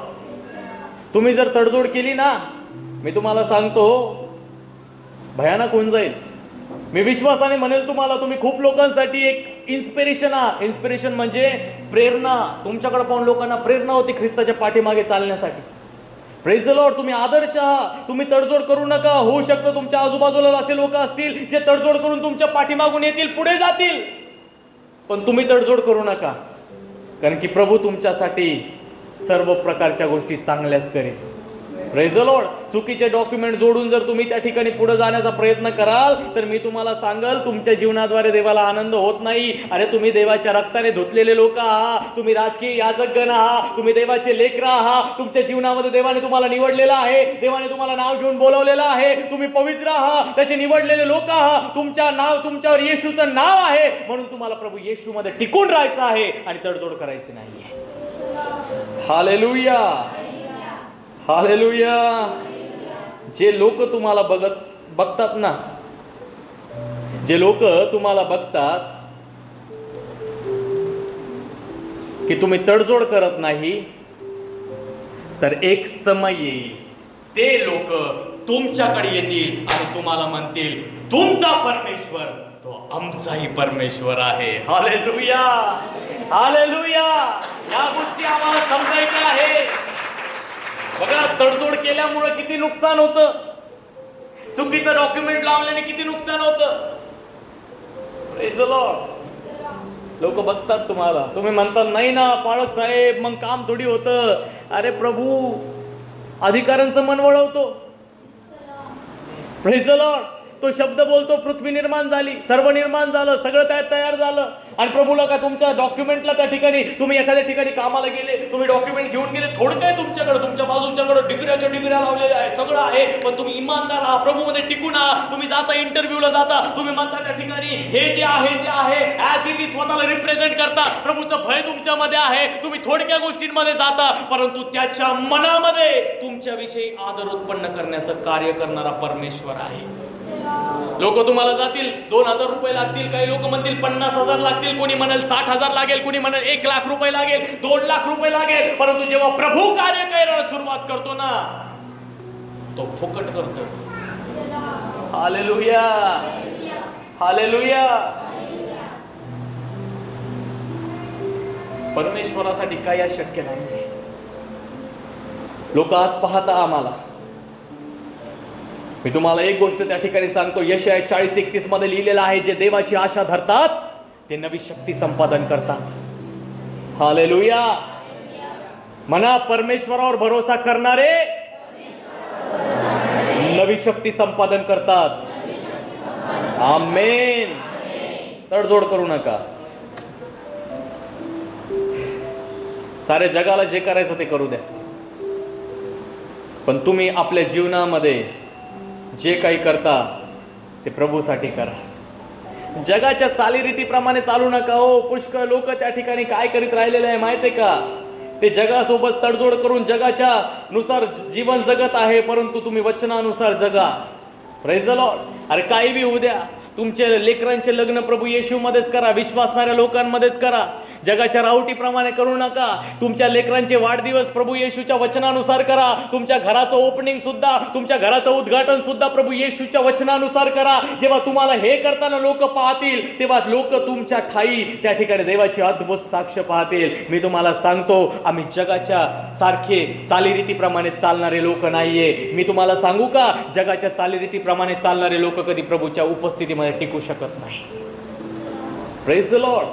तुम्ही जर तडजोड केली ना, मी तुम्हाला सांगतो भयानक होऊन जाईल. मी विश्वासाने म्हणेल तुम्हाला, तुम्ही खूप लोकांसाठी एक इन्स्पिरेशन आहात. इन्स्पिरेशन म्हणजे प्रेरणा. तुमच्याकडे पाहून लोकांना प्रेरणा होती ख्रिस्ताच्या पाठीमागे चालण्यासाठी. Praise the Lord. तुम्ही आदर्श आहात. तुम्ही तडजोड करू नका. होऊ शकतं तुमच्या आजूबाजूला असे लोक असतील जे तडजोड करून तुमच्या पाठीमागून येतील, पुढे जातील, पण तुम्ही तडजोड करू नका. कारण की प्रभू तुमच्यासाठी सर्व प्रकारच्या गोष्टी चांगल्याच करेल. Praise the Lord. चुकीचे डॉक्युमेंट जोडून जर तुम्ही त्या ठिकाणी पुढे जाण्याचा प्रयत्न कराल तर मी तुम्हाला सांगल तुमच्या जीवनाद्वारे देवाला आनंद होत नाही. अरे तुम्ही देवाच्या रक्ताने धुतलेले लोक आहात. तुम्ही राजकीय याजकगण आहात. तुम्ही देवाचे लेकरं आहात. तुमच्या जीवनामध्ये देवाने तुम्हाला निवडलेलं आहे. देवाने तुम्हाला नाव घेऊन बोलवलेलं आहे. तुम्ही पवित्र आहात. त्याचे निवडलेले लोक आहात. तुमच्यावर येशूचं नाव आहे. म्हणून तुम्हाला प्रभू येशूमध्ये टिकून राहायचं आहे आणि तडजोड करायची नाहीये. हालेलुया. हालेलुया. जे लोक तुम्हाला बघतात ना, जे लोक तुम्हाला बघतात की तुम्ही तडजोड करत नाही, तर एक समय येईल ते लोक तुमच्याकडे येतील आणि तुम्हाला म्हणतील तुमचा परमेश्वर तो आमचाही परमेश्वर आहे. हालेलुया. हालेलुया. या गोष्टी आम्हाला समजायच्या आहे. बघा, तडजोड केल्यामुळे किती नुकसान होतं. चुकीचं डॉक्युमेंट लावल्याने किती नुकसान होतं. Praise the Lord. लोक बघतात तुम्हाला. तुम्ही म्हणतात नाही ना पाळक साहेब, मग काम थोडी होतं. अरे प्रभू अधिकाऱ्यांचं मन वळवतो. Praise the Lord. तो शब्द बोलतो, पृथ्वी निर्माण झाली, सर्व निर्माण झालं, सगळं तयार झालं. आणि प्रभूला का तुमच्या डॉक्युमेंटला त्या ठिकाणी तुम्ही एखाद्या ठिकाणी कामाला गेले, तुम्ही डॉक्युमेंट घेऊन गेले, थोडं काय तुमच्याकडे, तुमच्या बाजूच्याकडे डिग्र्या लावलेल्या आहे, सगळं आहे, पण तुम्ही इमानदार आहात, प्रभूमध्ये टिकून आहात. तुम्ही जाता इंटरव्ह्यूला जाता, तुम्ही म्हणता त्या ठिकाणी हे जे आहे ते आहे, ॲज इट इज स्वतःला रिप्रेझेंट करता. प्रभूचं भय तुमच्यामध्ये आहे. तुम्ही थोडक्या गोष्टींमध्ये जाता, परंतु त्याच्या मनामध्ये तुमच्याविषयी आदर उत्पन्न करण्याचं कार्य करणारा परमेश्वर आहे. लोक तुम्हाला जातील 2,000 रुपये लागतील, काही लोक म्हणतील 50,000 लागतील, कोणी म्हणाल 60,000 लागेल, कोणी म्हणाल 1,00,000 रुपये लागेल, 2,00,000 रुपये लागेल. परंतु जेव्हा प्रभू कार्य करायला सुरुवात करतो ना, तो फुकट करतो. हालेलुया. हालेलुया. परमेश्वरासाठी काही अशक्य नाही. लोक आज पाहता आम्हाला मी तुम्हाला एक गोष्ट त्या ठिकाणी सांगतो, यशाया 40:31 मध्ये लिहिलेलं आहे, जे देवाची आशा धरतात ते नवी शक्ती संपादन करतात. हालेलुया. म्हणा, परमेश्वरावर भरोसा करणारे नवी शक्ती संपादन करतात. आमेन. तडजोड करू नका. सारे जगाला जे करायचं ते करू द्या, पण तुम्ही आपल्या जीवनामध्ये जे काही करता ते प्रभूसाठी करा. जगाच्या चालीरीतीप्रमाणे चालू नका हो. पुष्कळ लोक त्या ठिकाणी काय करीत राहिलेले आहे माहिती आहे का? ते जगासोबत तडजोड करून जगाच्या नुसार जीवन जगत आहे, परंतु तुम्ही वचनानुसार जगा. Praise the Lord. अरे काही बी होऊ द्या, तुमचे लेकरांचे लग्न प्रभू येशूमध्येच करा, विश्वासणाऱ्या लोकांमध्येच करा. जगाच्या रावटीप्रमाणे करू नका. तुमच्या लेकरांचे वाढदिवस प्रभू येशूच्या वचनानुसार करा. तुमच्या घराचं ओपनिंग सुद्धा, तुमच्या घराचं उद्घाटन सुद्धा प्रभू येशूच्या वचनानुसार करा. जेव्हा तुम्हाला हे करताना लोक पाहतील, तेव्हा लोक तुमच्या ठाई त्या ठिकाणी देवाची अद्भुत साक्ष पाहतील. मी तुम्हाला सांगतो, आम्ही जगाच्या सारखे चालीरीतीप्रमाणे चालणारे लोक नाहीये. मी तुम्हाला सांगू का, जगाच्या चालीरीतीप्रमाणे चालणारे लोक कधी प्रभूच्या उपस्थितीमध्ये टिकू शकत नाही. Praise the Lord.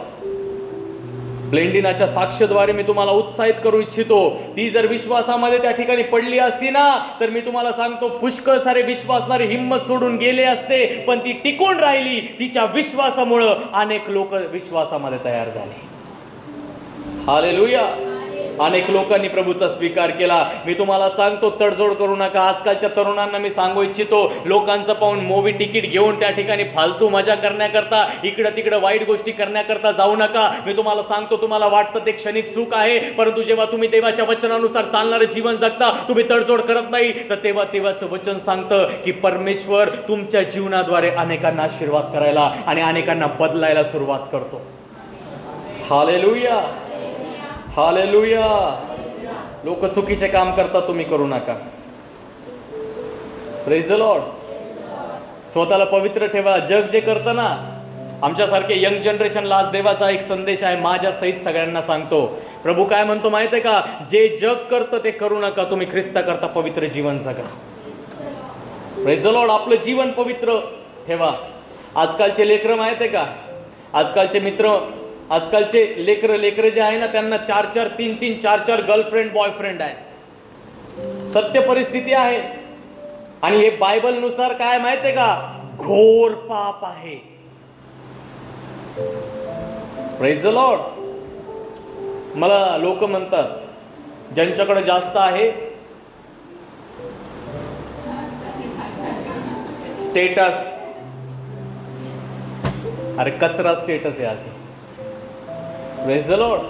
ब्लेंडिनाच्या साक्षद्वारे मी तुम्हाला उत्साहित करू इच्छितो. ती जर विश्वासामध्ये त्या ठिकाणी पडली असती ना, तर मी तुम्हाला सांगतो, पुष्कळ सारे विश्वासणारे हिंमत सोडून गेले असते, पण ती टिकून राहिली. तिच्या विश्वासामुळं अनेक लोक विश्वासामध्ये तयार झाले. हालेलुया. अनेक लोकांनी प्रभूचा स्वीकार केला. मी तुम्हाला सांगतो, तडजोड करू नका. आजकालच्या तरुणांना मी सांगू इच्छितो, लोकांचं पाहून मूवी तिकीट घेऊन त्या ठिकाणी फालतू मजा करण्याकरता, इकडं तिकडं वाईट गोष्टी करण्याकरता जाऊ नका. मी तुम्हाला सांगतो, तुम्हाला वाटतं ते क्षणिक सुख आहे, परंतु जेव्हा तुम्ही देवाच्या वचनानुसार चालणारे जीवन जगता, तुम्ही तडजोड करत नाही, तर तेव्हा देवाचं वचन सांगतं की परमेश्वर तुमच्या जीवनाद्वारे अनेकांना आशीर्वाद करायला आणि अनेकांना बदलायला सुरुवात करतो. हालेलुया. हालेलुया. लोक चुकीचे काम करतात, तुम्ही करू नका. Praise the Lord. स्वतःला पवित्र ठेवा. जग जे करतं ना, आमच्यासारखे यंग जनरेशनला आज देवाचा एक संदेश आहे, माझ्या सहित सगळ्यांना सांगतो. प्रभू काय म्हणतो माहिती आहे का? जे जग करतं ते करू नका, तुम्ही ख्रिस्ता करता पवित्र जीवन जगा. Praise the Lord. आपलं जीवन पवित्र ठेवा. आजकालचे लेकरं माहिती आहे का, आजकालचे मित्र, आजकालचे लेकरं जे आहे ना, त्यांना 4-4, 3-3, 4-4 गर्लफ्रेंड बॉयफ्रेंड आहे. सत्य परिस्थिती आहे. आणि हे बायबल नुसार काय माहितीये का? घोर पाप आहे. Praise the Lord. मला लोक म्हणतात, ज्यांच्याकडे जास्त आहे स्टेटस, अरे कचरा स्टेटस आहे आज. Praise the Lord.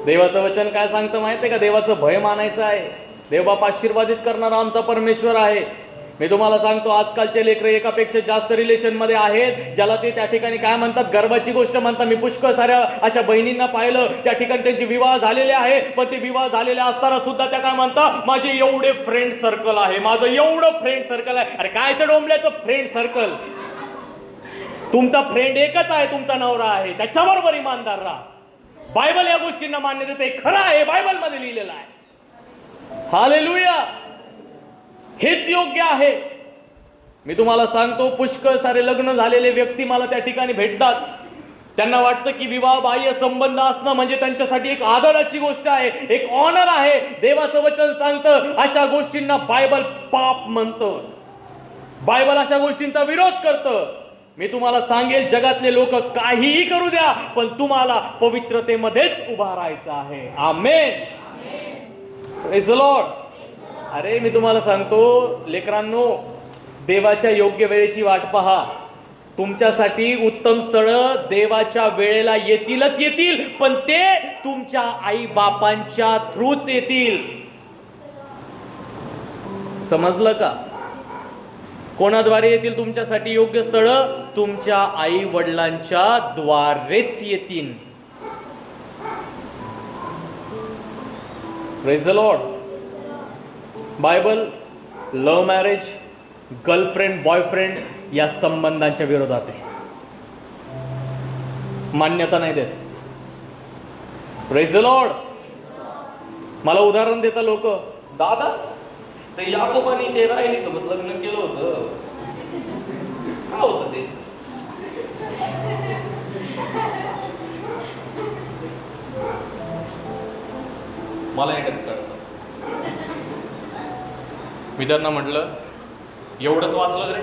देवाचं वचन काय सांगतं माहिती आहे का? देवाचं भय मानायचं आहे. देवबाप आशीर्वादित करणारा आमचा परमेश्वर आहे. मी तुम्हाला सांगतो, आजकालचे लेकरं एकापेक्षा जास्त रिलेशनमध्ये आहेत, ज्याला ते त्या ठिकाणी काय म्हणतात, गर्वाची गोष्ट म्हणतात. मी पुष्कळ साऱ्या अशा बहिणींना पाहिलं, त्या ठिकाणी त्यांचे विवाह झालेले आहे, पण ते विवाह झालेले असताना सुद्धा त्या काय म्हणतात, माझे एवढे फ्रेंड सर्कल आहे, माझं एवढं फ्रेंड सर्कल आहे. अरे कायचं डोंबल्याचं फ्रेंड सर्कल? तुमचा फ्रेंड एकच आहे, तुमचा नवरा आहे, त्याच्याबरोबर इमानदार राहा. बायबल या गोष्टींना मान्य देते. खरं आहे, बायबल मध्ये लिहिलेलं आहे. हालेलुया. हेच योग्य आहे. मी तुम्हाला सांगतो, पुष्कळ सारे लग्न झालेले व्यक्ती मला त्या ठिकाणी भेटतात. त्यांना वाटतं की विवाह बाह्य संबंध असणं म्हणजे त्यांच्यासाठी एक आदराची गोष्ट आहे, एक ऑनर आहे. देवाचं वचन सांगतं, अशा गोष्टींना बायबल पाप म्हणतं. बायबल अशा गोष्टींचा विरोध करतं. मी तुम्हाला सांगेल, जगातले लोक काहीही करू द्या, पण तुम्हाला पवित्रतेमध्येच उभा राहायचं आहे. आमेन. Praise the Lord. अरे मी तुम्हाला सांगतो लेकरांनो, देवाच्या योग्य वेळेची वाट पहा. तुमच्यासाठी उत्तम स्थळ देवाच्या वेळेला येतीलच येतील, पण ते तुमच्या आई बापांच्या थ्रूच येतील. समजलं का? कोणाद्वारे येतील तुमच्यासाठी योग्य स्थळ? तुमच्या आई वडिलांच्या द्वारेच येतील. Praise the Lord. Bible love marriage, girlfriend boyfriend या संबंधांच्या विरोधात आहे, मान्यता नाही देत. Praise the Lord. मला उदाहरण देता लोक, दादा तर याकोबाने ते राहिली सोबत लग्न केलं होतं. काय होतं ते? मला एकच कळतं. मी त्यांना म्हटलं एवढंच वाचलं रे.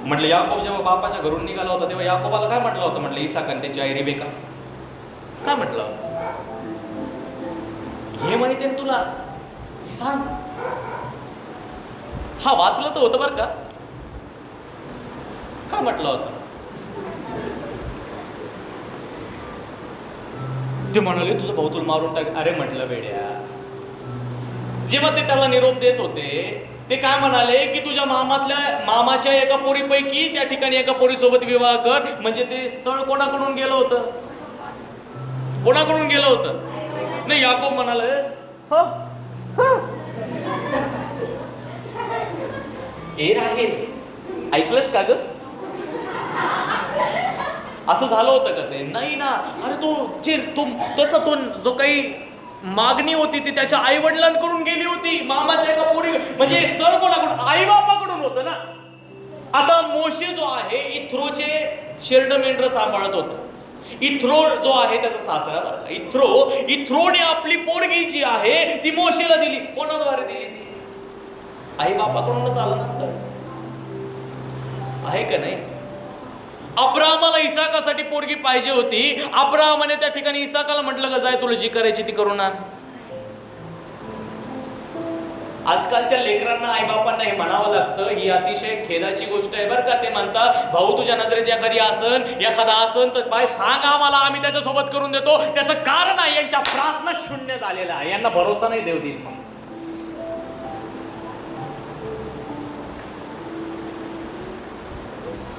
म्हटलं याकोब जेव्हा बापाच्या घरून निघाला होता तेव्हा याकोबाला काय म्हटलं होतं? म्हटलं इसाक आणि त्याची आई रेबेका. काय म्हटलं? हे माहिती आहे तुला? हे सांग. हा वाचलं तर होतं बरं का. काय म्हटलं होतं? ते म्हणाले तुझं भाऊ तुला मारून टाक. अरे म्हटलं वेड्या, जेव्हा ते त्याला निरोप देत होते ते काय म्हणाले की तुझ्या मामाच्या एका पोरीपैकी त्या ठिकाणी एका पोरीसोबत विवाह कर. म्हणजे ते स्थळ कोणाकडून गेलं होतं? कोणाकडून गेलं होतं? नाही, याकोब म्हणाले ए राहे, ऐकलंस का ग? असं झालं होतं का ते? नाही ना. अरे त्याचा तो जो काही मागणी होती ती त्याच्या आई वडिलांकडून गेली होती. मामाच्या एका पोरी, म्हणजे स्थळ कोणाकडून? आई बापाकडून होतं ना. आता मोशे जो आहे इथ्रोचे शेरड मेंढर सांभाळत होता. इथ्रो जो आहे त्याचा सासरा बरं. इथ्रोने आपली पोरगी जी आहे ती मोशेला दिली. कोणाद्वारे दिली ती? आई बापाकडूनच आलं नसतं. आहे का नाही? अब्राहमाला इसाकासाठी पोरगी पाहिजे होती. अब्राहमाने त्या ठिकाणी इसाकाला म्हटलं का जाय तुला जी करायची ती करून आण. आजकालच्या लेकरांना आई बापांना हे म्हणावं लागतं. ही अतिशय खेदाची गोष्ट आहे बरं का. ते म्हणतात भाऊ तुझ्या नजरेत एखादा आसन तर बाय सांग आम्हाला, आम्ही त्याच्यासोबत करून देतो. त्याचं कारण आहे यांच्या प्रार्थना शून्य झालेला आहे. यांना भरोसा नाही देव देईल.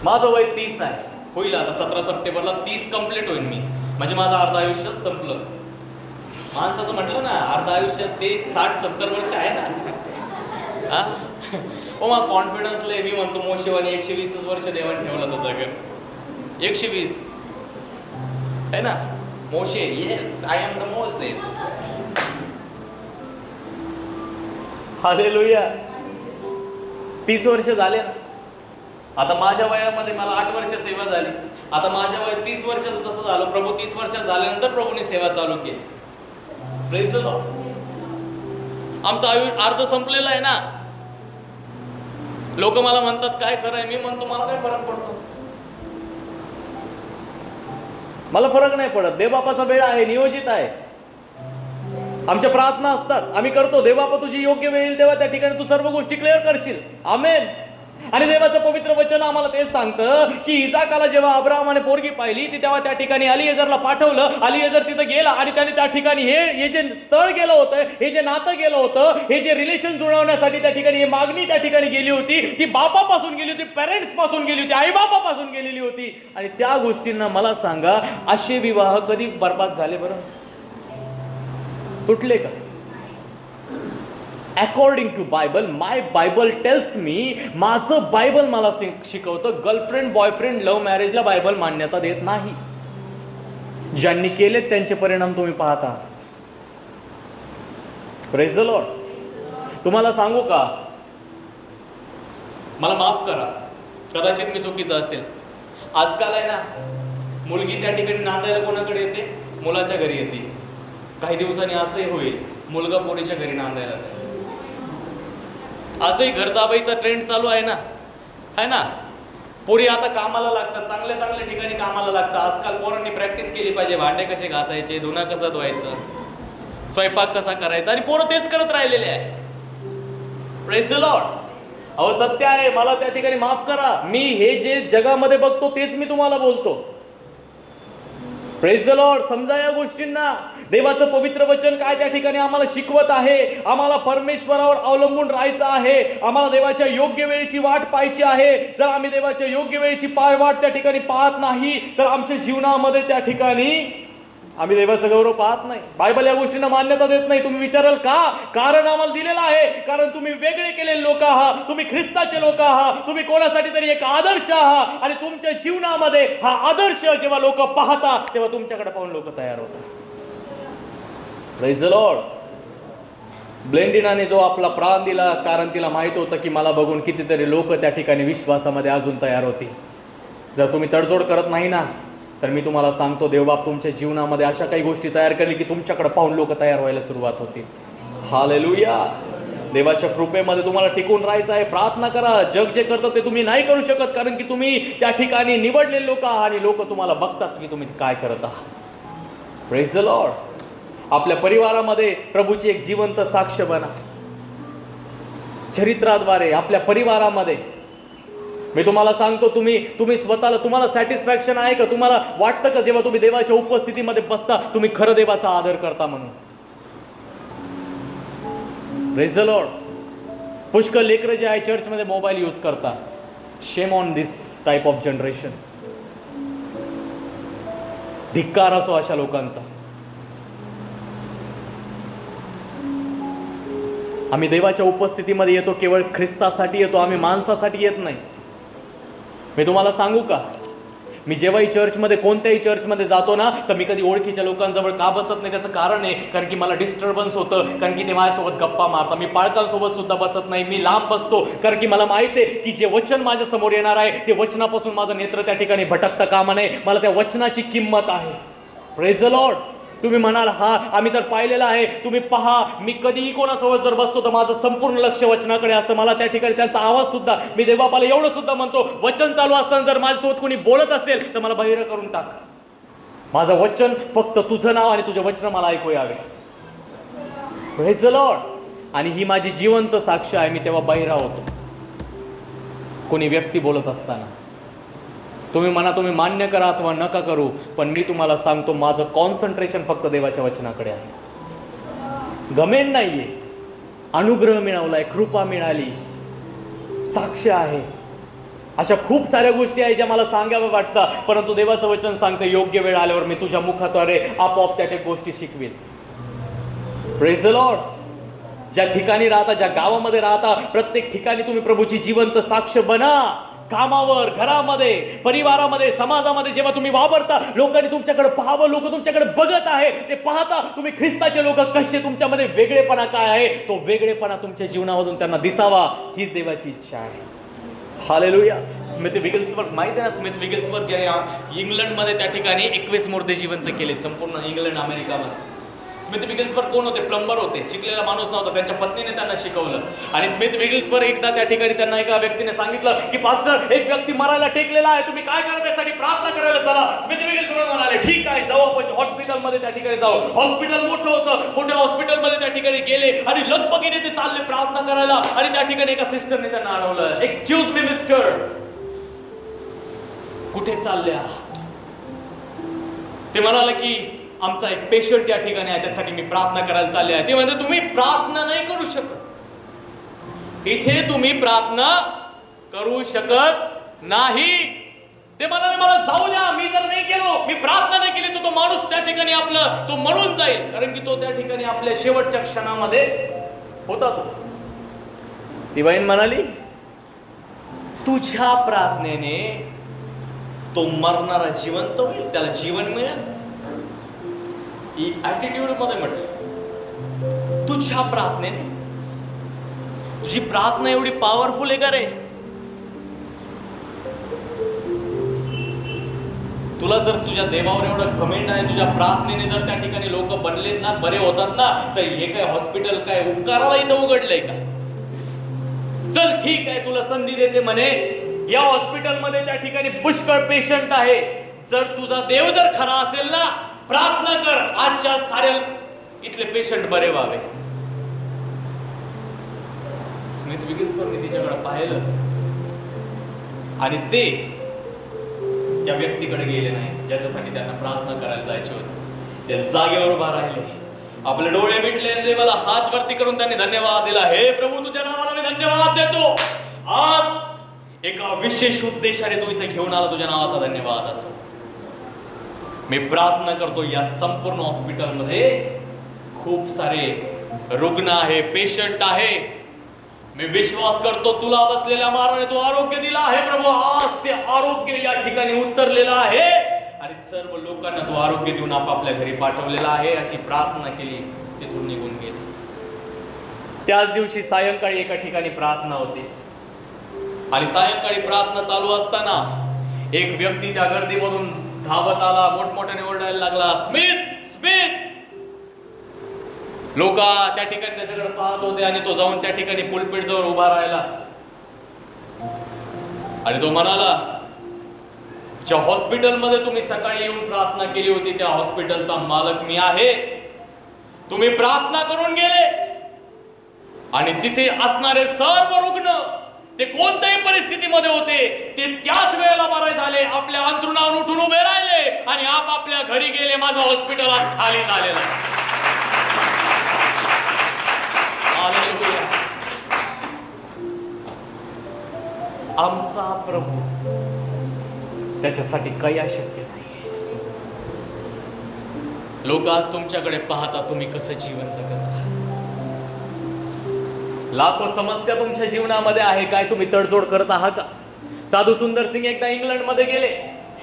माझं वय 30 आहे. होईल आता 17 सप्टेंबरला 30 कंप्लीट होईल मी. म्हणजे माझं अर्ध आयुष्य संपलं. माणसाचं म्हटलं ना अर्ध आयुष्य ते 60-70 वर्ष आहे ना. हो मग कॉन्फिडन्स लय. मी म्हणतो मोशेवानी 120 वर्ष देवाने ठेवलं तर जगत 120 आहे ना. मोशे, yes I am the Moses. Hallelujah. 30 वर्ष झाले ना. आता माझ्या वयामध्ये मला 8 वर्ष सेवा झाली. आता माझ्या वयात 30 वर्षाचं जसं झालं, प्रभू 30 वर्षात झाल्यानंतर प्रभूने सेवा चालू केली. Praise the Lord. आमचं आयुष्य अर्ध संपलेलं आहे ना. लोक मला म्हणतात काय खरं आहे. मी म्हणतो मला काय फरक पडतो? मला फरक नाही पडत. देवबापाचा वेळ आहे, नियोजित आहे. आमच्या प्रार्थना असतात, आम्ही करतो. देवबापा तुझी योग्य वेळ येईल तेव्हा त्या ठिकाणी तू सर्व गोष्टी क्लिअर करशील. आमेन. आणि देवाचं पवित्र वचन आम्हाला तेच सांगतं की इसाकाला जेव्हा अब्राहमाने पोरगी पाहिली ती तेव्हा त्या ठिकाणी अलिएझरला पाठवलं. अलिएझर तिथं गेला आणि त्याने त्या ठिकाणी हे जे स्थळ गेलं होतं, हे जे नातं गेलं होतं, हे जे रिलेशन जुळवण्यासाठी त्या ठिकाणी ही मागणी त्या ठिकाणी गेली होती, ती बापापासून गेली होती, पेरेंट्स पासून गेली होती, आई बापापासून गेलेली होती. आणि त्या गोष्टींना मला सांगा, असे विवाह कधी बर्बाद झाले बरं? तुटले का? According to Bible, my Bible tells me, माझं बायबल मला शिकवतं गर्लफ्रेंड बॉयफ्रेंड लव्ह मॅरेजला बायबल मान्यता देत नाही. ज्यांनी केलेत त्यांचे परिणाम तुम्ही पाहता. Praise the lord. तुम्हाला सांगू का, मला माफ करा कदाचित मी चुकीचं असेल. आजकाल आहे ना, मुलगी त्या ठिकाणी नांदायला कोणाकडे येते? मुलाच्या घरी येते. काही दिवसांनी असंही होईल, मुलगा पोरीच्या घरी नांदायला जाईल. आजही घर जाबाईचा ट्रेंड चालू आहे ना, है ना. पोरी आता कामाला लागतात, चांगल्या चांगल्या ठिकाणी कामाला लागतात. आजकाल पोरांनी प्रॅक्टिस केली पाहिजे. भांडे कसे घासायचे, धुणं कसं धुवायचं, स्वयंपाक कसा करायचा, आणि पोरं तेच करत राहिलेले आहे. Praise the Lord. अहो सत्य आहे, मला त्या ठिकाणी माफ करा. मी हे जे जगामध्ये बघतो तेच मी तुम्हाला बोलतो. Praise the Lord. समजा या गोष्टींना. देवाचं पवित्र वचन काय त्या ठिकाणी आम्हाला शिकवत आहे. आम्हाला परमेश्वरावर अवलंबून राहायचं आहे. आम्हाला देवाच्या योग्य वेळेची वाट पाहायची आहे. जर आम्ही देवाच्या योग्य वेळेची वाट त्या ठिकाणी पाहत नाही तर आमच्या जीवनामध्ये त्या ठिकाणी आम्ही देवाचा गौरव पाहत नाही. बायबल या गोष्टींना मान्यता देत नाही. तुम्ही विचाराल का? कारण आम्हाला दिलेलं आहे. कारण तुम्ही वेगळे केलेले लोक आहात, तुम्ही ख्रिस्ताचे लोक आहात, तुम्ही कोणासाठी तरी एक आदर्श आहात. आणि तुमच्या जीवनामध्ये हा आदर्श जेव्हा लोक पाहतात तेव्हा तुमच्याकडे पाहून लोक तयार होतात. Praise the Lord. ब्लेंडिनाने जो आपला प्राण दिला, कारण तिला माहित होतं की मला बघून कितीतरी लोक त्या ठिकाणी विश्वासामध्ये अजून तयार होतील. जर तुम्ही तडजोड करत नाही ना, तर मी तुम्हाला सांगतो देवबाप तुमच्या जीवनामध्ये अशा काही गोष्टी तयार करेल की तुमच्याकडे पाहून लोक तयार व्हायला सुरुवात होतील. हालेलुया. देवाच्या कृपेमध्ये तुम्हाला टिकून राहायचं आहे. प्रार्थना करा. जग जे करतं ते तुम्ही नाही करू शकत, कारण की तुम्ही त्या ठिकाणी निवडलेले लोक आहात आणि लोक तुम्हाला बघतात की तुम्ही काय करत आहात. Praise the Lord. आपल्या परिवारामध्ये प्रभूची एक जिवंत साक्ष बना. चरित्राद्वारे आपल्या परिवारामध्ये मी तुम्हाला सांगतो, तुम्ही स्वतःला, तुम्हाला सॅटिस्फॅक्शन आहे का? तुम्हाला वाटतं का जेव्हा तुम्ही देवाच्या उपस्थितीमध्ये बसता तुम्ही खरं देवाचा आदर करता म्हणून? Praise the Lord. पुष्कळ लेकरं जे आहे चर्चमध्ये मोबाईल यूज करतात. Shame on this type of generation. धिक्कार असो अशा लोकांचा. आम्ही देवाच्या उपस्थितीमध्ये येतो केवळ ख्रिस्तासाठी येतो, आम्ही माणसासाठी येत नाही. मी तुम्हाला सांगू का, मी जेव्हाही चर्चमध्ये, कोणत्याही चर्चमध्ये जातो ना, तर मी कधी ओळखीच्या लोकांजवळ का बसत नाही. त्याचं कारण आहे कारण की मला डिस्टर्बन्स होतं, कारण की ते माझ्यासोबत गप्पा मारतात. मी पालकांसोबत सुद्धा बसत नाही, मी लांब बसतो, कारण की मला माहिती आहे की जे वचन माझ्या समोर येणार आहे ते वचनापासून माझं नेत्र त्या ठिकाणी भटकता कामा नये. मला त्या वचनाची किंमत आहे. Praise the Lord. तुम्ही म्हणाल हा आम्ही तर पाहिलेलं आहे. तुम्ही पहा, मी कधीही कोणासोबत जर बसतो तर माझं संपूर्ण लक्ष वचनाकडे असतं. मला त्या ठिकाणी त्यांचा आवाज सुद्धा, मी देवबापाला एवढं सुद्धा म्हणतो, वचन चालू असताना जर माझ्यासोबत कोणी बोलत असेल तर मला बहिरं करून टाक. माझं वचन फक्त तुझं नाव आणि तुझे वचन मला ऐकू यावे. Praise the Lord. आणि ही माझी जिवंत साक्ष आहे. मी तेव्हा बहिरा होतो कोणी व्यक्ती बोलत असताना. तुम्ही म्हणा, तुम्ही मान्य करा अथवा नका करू, पण मी तुम्हाला सांगतो माझं कॉन्सन्ट्रेशन फक्त देवाच्या वचनाकडे आहे. घमेंड नाहीये. अनुग्रह मिळवलाय, कृपा मिळाली, साक्ष आहे. अशा खूप साऱ्या गोष्टी आहेत ज्या मला सांगाव्या वाटतात, परंतु देवाचं वचन सांगतं योग्य वेळ आल्यावर मी तुझ्या मुखाद्वारे आपोआप त्या गोष्टी शिकवेल. Praise the Lord. ज्या ठिकाणी राहता, ज्या गावामध्ये राहता, प्रत्येक ठिकाणी तुम्ही प्रभूची जिवंत साक्ष बना. कामावर, घरामध्ये, परिवारामध्ये, समाजामध्ये जेव्हा तुम्ही वावरता, लोकांनी तुमच्याकडे पाहावं, लोक तुमच्याकडे बघत आहे, ते पाहता तुम्ही ख्रिस्ताचे लोक कसे, तुमच्यामध्ये वेगळेपणा काय आहे, तो वेगळेपणा तुमच्या जीवनामधून त्यांना दिसावा, हीच देवाची इच्छा आहे. हालेलुया. स्मिथ विगल्सवर्थ माहिती आहे ना, स्मिथ विगल्सवर्थ जे इंग्लंडमध्ये त्या ठिकाणी 21 मुर्दे जिवंत केले, संपूर्ण इंग्लंड अमेरिकामध्ये. स्मिथ विगल्सवर्थ कोण होते? प्लंबर होते. शिकलेला माणूस नव्हता. त्यांच्या पत्नीने त्यांना शिकवलं. आणि स्मिथ विगल्सवर्थ एकदा त्या ठिकाणी त्यांना एका व्यक्तीने सांगितलं की पास्टर, एक व्यक्ती मरायला टेकलेला आहे, तुम्ही काय करा, त्यासाठी प्रार्थना करायला चला. स्मिथ विगल्सवर्थ म्हणाले ठीक आहे, जाऊ आपण हॉस्पिटलमध्ये त्या ठिकाणी जाऊ. हॉस्पिटल मोठं होतं. मोठ्या हॉस्पिटलमध्ये त्या ठिकाणी गेले आणि लगबगीने ते चालले प्रार्थना करायला. आणि त्या ठिकाणी एका सिस्टरने त्यांना अडवलं. एक्सक्यूज मी मिस्टर, कुठे चालल्या? ते म्हणाले की आमचा एक पेशंट या ठिकाणी आहे, त्यासाठी मी प्रार्थना करायला चालले आहे. ते म्हणते तुम्ही प्रार्थना नाही करू शकत. इथे तुम्ही प्रार्थना करू शकत नाही. ते म्हणाले मला जाऊ द्या, मी जर नाही गेलो, मी प्रार्थना नाही केली तर तो माणूस त्या ठिकाणी आपलं तो मरून जाईल, कारण की तो त्या ठिकाणी आपल्या शेवटच्या क्षणामध्ये होता. ती बहीण म्हणाली तुझ्या प्रार्थनेने तो मरणारा जिवंत होईल, त्याला जीवन मिळेल. ही ॲटिट्यूड मध्ये म्हटलं, तुझ्या प्रार्थनेने. तुझी प्रार्थना एवढी पॉवरफुल आहे का रे? तुला जर तुझ्या देवावर एवढं घमेंड आहे, तुझ्या प्रार्थनेने जर त्या ठिकाणी लोक बनले ना, बरे होतात ना, तर हे काय हॉस्पिटल काय उपकाराला इथं उघडलंय का? चल ठीक आहे, तुला संधी देते म्हणे, या हॉस्पिटलमध्ये त्या ठिकाणी पुष्कळ पेशंट आहे. जर तुझा देव जर खरा असेल ना, प्रार्थना कर आजच्या साऱ्या इथले पेशंट बरे व्हावे. स्मिथ विगल्सवर्थने तिच्याकडे पाहिलं आणि ते त्या व्यक्तीकडे गेले नाही ज्याच्यासाठी त्यांना प्रार्थना करायला जायची होती. ते जागेवर उभा राहिले, आपले डोळे मिटले आणि देवाला हात वरती करून त्यांनी धन्यवाद दिला. हे प्रभू, तुझ्या नावाला मी धन्यवाद देतो. आज एका विशेष उद्देशाने तू इथे घेऊन आला, तुझ्या नावाचा धन्यवाद असो. मी प्रार्थना करतो या संपूर्ण हॉस्पिटलमध्ये खूप सारे रुग्ण आहे, पेशंट आहे. मी विश्वास करतो तुला बसलेल्या माराने तू आरोग्य दिला आहे प्रभू. आज ते आरोग्य या ठिकाणी उतरलेलं आहे आणि सर्व लोकांना तू आरोग्य देऊन आपापल्या घरी पाठवलेला आहे. अशी प्रार्थना केली, तिथून निघून गेली. त्याच दिवशी सायंकाळी एका ठिकाणी प्रार्थना होती आणि सायंकाळी प्रार्थना चालू असताना एक व्यक्ती त्या गर्दीमधून धावत आला, मोठमोठ्याने ओरडायला लागला, स्मिथ स्मिथ. लोक त्या ठिकाणी त्याच्याकडे पाहत होते आणि तो जाऊन त्या ठिकाणी पुलपीट जवळ उभा राहिला आणि तो म्हणाला, ज्या हॉस्पिटलमध्ये तुम्ही सकाळी येऊन प्रार्थना केली होती त्या हॉस्पिटलचा मालक मी आहे. तुम्ही प्रार्थना करून गेले आणि तिथे असणारे सर्व रुग्ण ते कोणत्याही परिस्थितीमध्ये होते ते त्याच वेळेला बरे झाले, आपल्या अंथरुणावर उठून उभे राहिले आणि आपापल्या घरी गेले. माझं हॉस्पिटल आज खाली झालेलं आहे. आमचा प्रभू, त्याच्यासाठी काही अशक्य नाही. लोक आज तुमच्याकडे पाहता तुम्ही कसं जीवन जगत आहात. लाखो समस्या तुमच्या जीवनामध्ये आहे, काय तुम्ही तडजोड करत आहात का? साधू सुंदर सिंग एकदा इंग्लंडमध्ये गेले.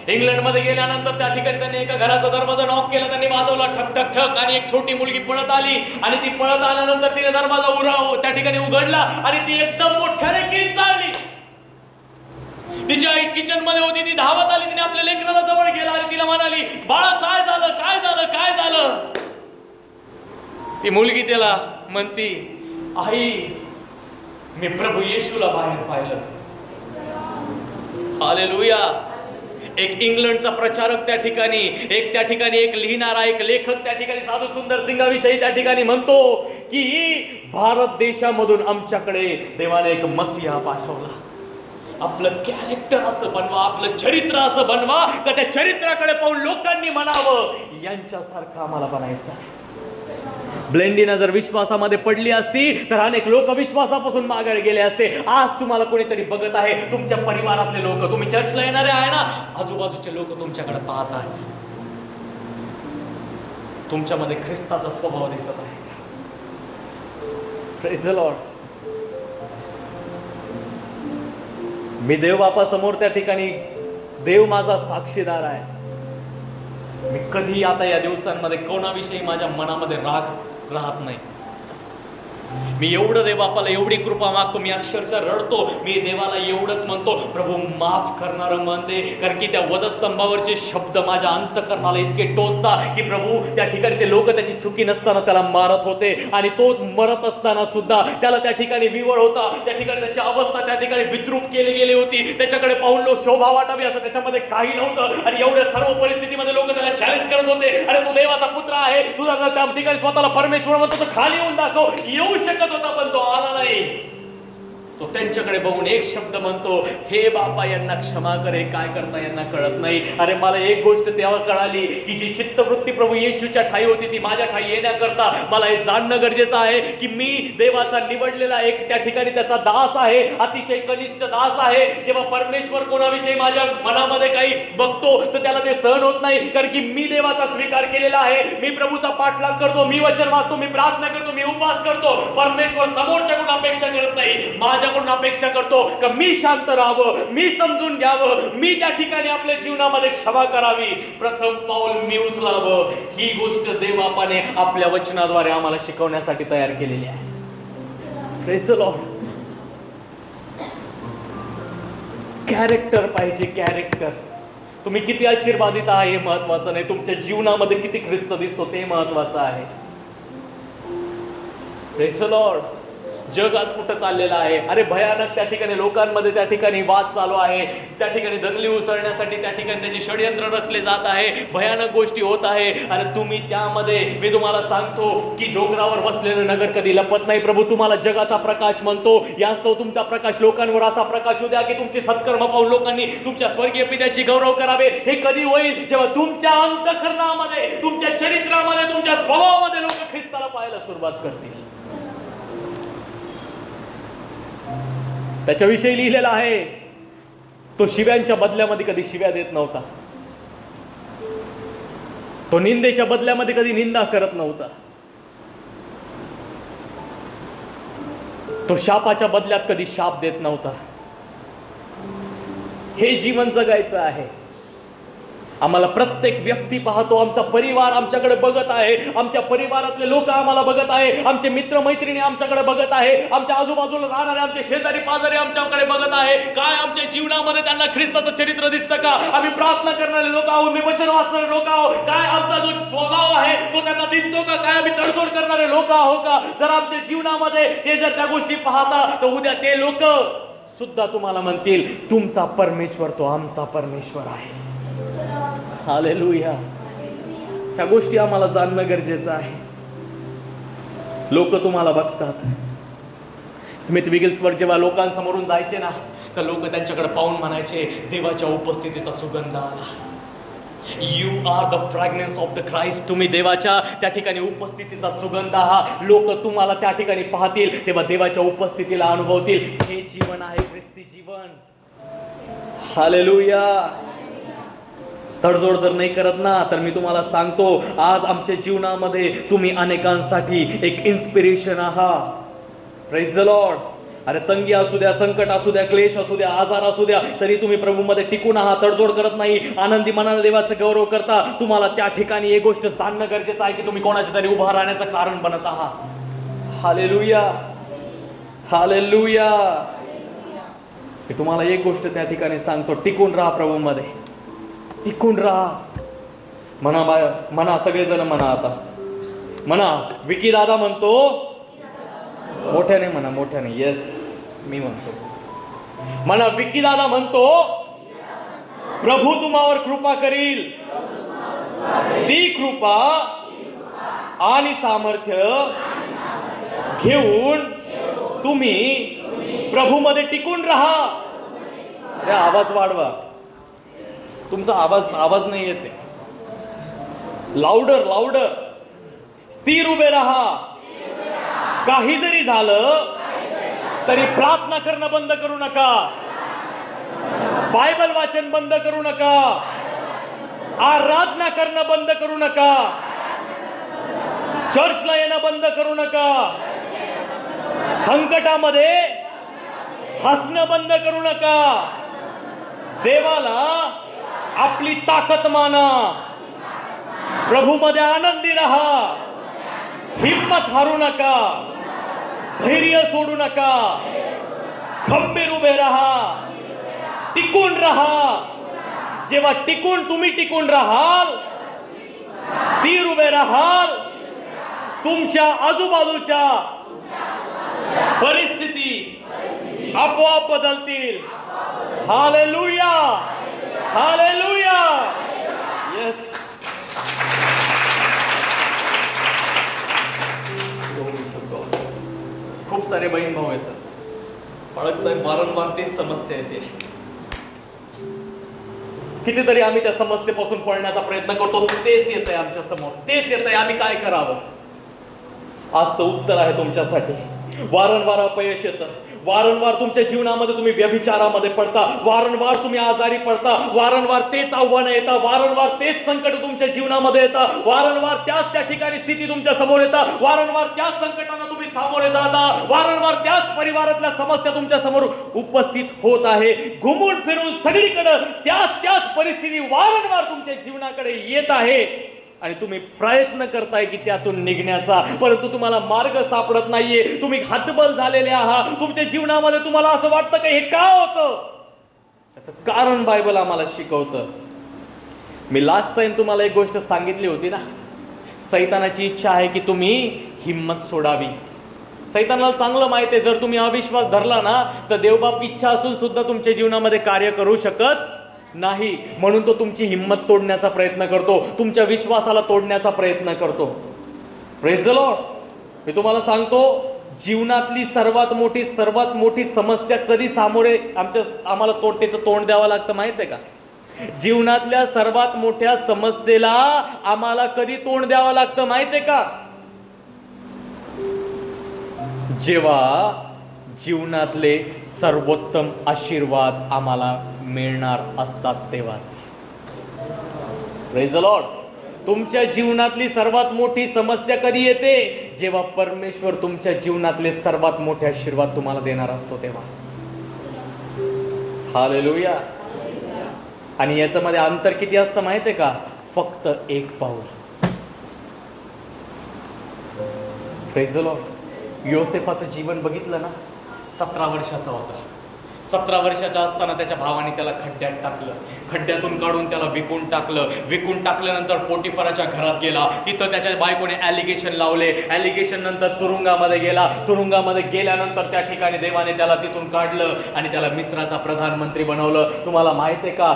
इंग्लंडमध्ये गेल्यानंतर त्या ठिकाणी त्यांनी एका घराचा दरवाजा नॉक केला, त्यांनी वाजवला ठक ठक ठक आणि एक छोटी मुलगी पळत आली आणि ती पळत आल्यानंतर तिने दरवाजा त्या ठिकाणी उघडला आणि ती एकदम मोठ्याने किंचाळली. तिची आई किचन मध्ये होती, ती धावत आली, तिने आपल्या लेकराला जवळ गेला आणि तिला म्हणाली, बाळा काय झालं काय झालं काय झालं. ती मुलगी त्याला म्हणती, आई मी प्रभू येशूला बाहेर पाहिलं. हालेलुया. एक इंग्लंडचा प्रचारक त्या ठिकाणी, एक लिहिणारा, एक लेखक त्या ठिकाणी साधू सुंदर सिंगाविषयी त्या ठिकाणी म्हणतो की भारत देशामधून आमच्याकडे देवाने एक मसीहा पाठवला. आपलं कॅरेक्टर असं बनवा, आपलं चरित्र असं बनवा का त्या चरित्राकडे पाहून लोकांनी म्हणावं यांच्यासारखं आम्हाला बनायचं आहे. ब्लेंडीना जर विश्वासामध्ये पडली असती तर अनेक लोक विश्वासापासून मागे गेले असते. आज तुम्हाला कोणीतरी बघत आहे, तुमच्या परिवारातले लोक, तुम्ही चर्चला येणारे आहे ना, आजूबाजूचे लोक तुमच्याकडे पाहत आहेत. तुमच्यामध्ये ख्रिस्ताचा स्वभाव दिसत आहे. Praise the Lord. मी देव बापा समोर त्या ठिकाणी, देव माझा साक्षीदार आहे. मी कधी आता या दिवसांमध्ये कोणाविषयी माझ्या मनामध्ये राग राहत नाही. मी एवढं देव बापाला एवढी कृपा मागतो, मी अक्षरशः रडतो. मी देवाला एवढंच म्हणतो, प्रभू माफ करणारं मन दे. कारण की त्या वधस्तंभावरचे शब्द माझ्या अंतकरणाला इतके टोचतात की प्रभू त्या ठिकाणी ते लोक त्याची चुकी नसताना त्याला मारत होते आणि तो मरत असताना सुद्धा त्याला त्या ठिकाणी विवळ होता. त्या ठिकाणी त्याची अवस्था त्या ठिकाणी विद्रूप केली गेली होती. त्याच्याकडे पाहून लोक शोभा वाटावी असं त्याच्यामध्ये काही नव्हतं आणि एवढ्या सर्व परिस्थितीमध्ये लोक त्याला चॅलेंज करत होते, अरे तू देवाचा पुत्र आहे, तुझा त्या ठिकाणी स्वतःला परमेश्वर म्हणतो, खाली येऊन दाखव. येऊ शकत होता पण तो आला नाही. तो त्यांच्याकडे बघून एक शब्द म्हणतो, हे बापा यांना क्षमा करे, काय करता यांना कळत नाही. अरे मला एक गोष्ट तेव्हा कळाली की जी चित्तवृत्ती प्रभू येशूच्या ठाई होती ती माझ्या ठाई येण्याकरता मला हे जाणणं गरजेचं आहे की मी देवाचा निवडलेला एक त्या ठिकाणी त्याचा दास आहे, अतिशय कनिष्ठ दास आहे. जेव्हा परमेश्वर कोणाविषयी माझ्या मनामध्ये काही बघतो तर त्याला ते सहन होत नाही, कारण की मी देवाचा स्वीकार केलेला आहे. मी प्रभूचा पाठलाग करतो, मी वचन वाचतो, मी प्रार्थना करतो, मी उपवास करतो. परमेश्वर समोरच्याकडून अपेक्षा करत नाही, माझ्याकडून अपेक्षा करतो की मी शांत राहावं, मी समजून घ्यावं, मी त्या ठिकाणी आपल्या जीवनामध्ये क्षमा करावी, प्रथम पाऊल मी उचलावं. ही गोष्ट देवबापाने आपल्या वचनाद्वारे आम्हाला शिकवण्यासाठी तयार केलेली आहे. Praise the Lord. कॅरेक्टर पाहिजे, कॅरेक्टर. तुम्ही किती आशीर्वादित आहे हे महत्वाचं नाही, तुमच्या जीवनामध्ये किती ख्रिस्त दिसतो ते महत्वाचं आहे. Praise the Lord. जग आज कुठं चाललेलं आहे, अरे भयानक त्या ठिकाणी लोकांमध्ये त्या ठिकाणी वाद चालू आहे, त्या ठिकाणी दंगली उसळण्यासाठी त्या ठिकाणी त्याची षडयंत्र रचले जात आहे, भयानक गोष्टी होत आहे. आणि तुम्ही त्यामध्ये, मी तुम्हाला सांगतो की डोंगरावर बसलेलं नगर कधी लपत नाही. प्रभू तुम्हाला जगाचा प्रकाश म्हणतो, यास्तव तुमचा प्रकाश लोकांवर असा प्रकाश द्या की तुमचे सत्कर्म पाहून लोकांनी तुमच्या स्वर्गीय पित्याची गौरव करावे. हे कधी होईल जेव्हा तुमच्या अंतःकरणामध्ये, तुमच्या चरित्रामध्ये, तुमच्या स्वभावामध्ये लोक ख्रिस्ताला पाहायला सुरुवात करतील. त्याच्याविषयी लिहिलेलं आहे, तो शिव्यांच्या बदल्यामध्ये कधी शिव्या देत नव्हता, तो निंदेच्या बदल्यामध्ये कधी निंदा करत नव्हता, तो शापाच्या बदल्यात कधी शाप देत नव्हता. हे जीवन जगायचं आहे. आम्हाला प्रत्येक व्यक्ती पाहतो, आमचा परिवार आमच्याकडे बघत आहे, आमच्या परिवारातले लोक आम्हाला बघत आहे, आमचे मित्रमैत्रिणी आमच्याकडे बघत आहे, आमच्या आजूबाजूला राहणारे आमचे शेजारी पाजारी आमच्याकडे बघत आहे. काय आमच्या जीवनामध्ये त्यांना ख्रिस्ताचं चरित्र दिसतं का? आम्ही प्रार्थना करणारे लोक आहोत, मी वचन वाचणारे लोक आहोत, काय आमचा जो स्वभाव आहे तो त्यांना दिसतो का? काय आम्ही तडजोड करणारे लोक आहोत का? जर आमच्या जीवनामध्ये ते जर त्या गोष्टी पाहता तर उद्या ते लोक सुद्धा तुम्हाला म्हणतील तुमचा परमेश्वर तो आमचा परमेश्वर आहे. हालेलुया. ह्या गोष्टी आम्हाला जाणणं गरजेचं आहे. लोक तुम्हाला बघतात. स्मिथ विगिल्सवर जेव्हा लोकांसमोरून जायचे ना, तर लोक त्यांच्याकडे पाहून म्हणायचे देवाच्या उपस्थितीचा सुगंध आला. You are the fragrance of the Christ. तुम्ही देवाच्या त्या ठिकाणी उपस्थितीचा सुगंध आहात. लोक तुम्हाला त्या ठिकाणी पाहतील तेव्हा देवाच्या उपस्थितीला अनुभवतील. हे जीवन आहे ख्रिस्ती जीवन. हालेलुया. तडजोड जर नाही करत ना, तर मी तुम्हाला सांगतो आज आमच्या जीवनामध्ये तुम्ही अनेकांसाठी एक इन्स्पिरेशन आहात. Praise the Lord. अरे तंगी असू द्या, संकट असू द्या, क्लेश असू द्या, आजार असू द्या, तरी तुम्ही प्रभूमध्ये टिकून आहात, तडजोड करत नाही, आनंदी मनाने देवाचं गौरव करता. तुम्हाला त्या ठिकाणी एक गोष्ट जाणणं गरजेचं आहे की तुम्ही कोणाच्या तरी उभा राहण्याचं कारण बनत आहात. हालेलुया. हालेलुया. मी तुम्हाला एक गोष्ट त्या ठिकाणी सांगतो, टिकून राहा प्रभूमध्ये, टिकून राहा. म्हणा सगळेजण म्हणा. आता म्हणा. विकी दादा म्हणतो, मोठ्याने म्हणा, मोठ्याने. येस, मी म्हणतो. म्हणा. विकी दादा म्हणतो प्रभू तुम्हावर कृपा करील. ती कृपा आणि सामर्थ्य घेऊन तुम्ही प्रभूमध्ये टिकून राहा. अरे आवाज वाढवा. तुमचा आवाज नाही येते. Louder louder. स्थिर उभे राहा. काही जरी झालं तरी प्रार्थना करणं बंद करू नका. बायबल वाचन बंद करू नका. आराधना करणं बंद करू नका. चर्चला येणं बंद करू नका. संकटामध्ये हसणं बंद करू नका. देवाला आपली ताकद माना. प्रभूमध्ये आनंदी राहा. हिम्मत हारू नका. धैर्य सोडू नका. खंबीर उभे राहा. टिकून राहा. जेव्हा तुम्ही टिकून राहाल, स्थिर उभे राहाल, तुमच्या आजूबाजूच्या परिस्थिती आपोआप बदलतील. हालेलुया. हालेलुया. येस. खूप सारे बहीण भाऊ येतात. बाळक साहेब, वारंवार तीच समस्या येते. कितीतरी आम्ही त्या समस्येपासून पळण्याचा प्रयत्न करतो, तेच येत आहे आमच्या समोर, तेच येत आहे. आम्ही काय करावं? आजचं उत्तर आहे तुमच्यासाठी. वारंवार अपयश येतं. वारंवार तुमच्या जीवनामध्ये तुम्ही व्यभिचारामध्ये पडता. वारंवार तुम्ही आजारी पडता. वारंवार तेच आव्हानं येतात. वारंवार तेच संकट तुमच्या जीवनामध्ये येतात. वारंवार त्याच त्या ठिकाणी स्थिती तुमच्या समोर येतात. वारंवार त्याच संकटांना तुम्ही सामोरे जाता. वारंवार त्याच परिवारातल्या समस्या तुमच्या समोर उपस्थित होत आहे. घुमून फिरून सगळीकडे त्याच परिस्थिती वारंवार तुमच्या जीवनाकडे येत आहे आणि तुम्ही प्रयत्न करताय की त्यातून निघण्याचा, परंतु तुम्हाला मार्ग सापडत नाहीये. तुम्ही हतबल झालेले आहात. तुमच्या जीवनामध्ये तुम्हाला असं वाटतं की हे का होतं? त्याचं कारण बायबल आम्हाला शिकवतं. मी लास्ट टाइम तुम्हाला एक गोष्ट सांगितली होती ना, सैतानाची इच्छा आहे की तुम्ही हिम्मत सोडावी. सैतानाला चांगलं माहिती आहे, जर तुम्ही अविश्वास धरला ना तर देवबाप इच्छा असून सुद्धा तुमच्या जीवनामध्ये कार्य करू शकत नाही. म्हणून तो तुमची हिम्मत तोडण्याचा प्रयत्न करतो, तुमच्या विश्वासाला तोडण्याचा प्रयत्न करतो. Praise the Lord. मी तुम्हाला सांगतो, जीवनातली सर्वात मोठी समस्या कधी सामोरे आम्हाला त्याचं तोंड द्यावं लागतं माहित आहे का? जीवनातल्या सर्वात मोठ्या समस्येला आम्हाला कधी तोंड द्यावं लागतं माहित आहे का? जेव्हा जीवनातले सर्वोत्तम आशीर्वाद आम्हाला मिळणार असतात तेव्हाच. Praise the Lord. तुमच्या जीवनातली सर्वात मोठी समस्या कधी येते? जेव्हा परमेश्वर तुमच्या जीवनातले सर्वात मोठे आशीर्वाद तुम्हाला देणार असतो तेव्हा. हालेलुया. आणि याच्यामध्ये अंतर किती असतं माहिती आहे का? फक्त 1 पाऊल. Praise the Lord. योसेफाचं जीवन बघितलं ना, 17 वर्षाचा होता. 17 वर्षाचा असताना त्याच्या भावाने त्याला खड्ड्यात टाकलं, खड्ड्यातून काढून त्याला विकून टाकलं. विकून टाकल्यानंतर पोटिफराच्या घरात गेला. तिथं त्याच्या बायकोने ॲलिगेशन लावले. ॲलिगेशन नंतर तुरुंगामध्ये गेला. तुरुंगामध्ये गेल्यानंतर त्या ठिकाणी देवाने त्याला तिथून काढलं आणि त्याला मिस्राचा प्रधानमंत्री बनवलं. तुम्हाला माहिती आहे का,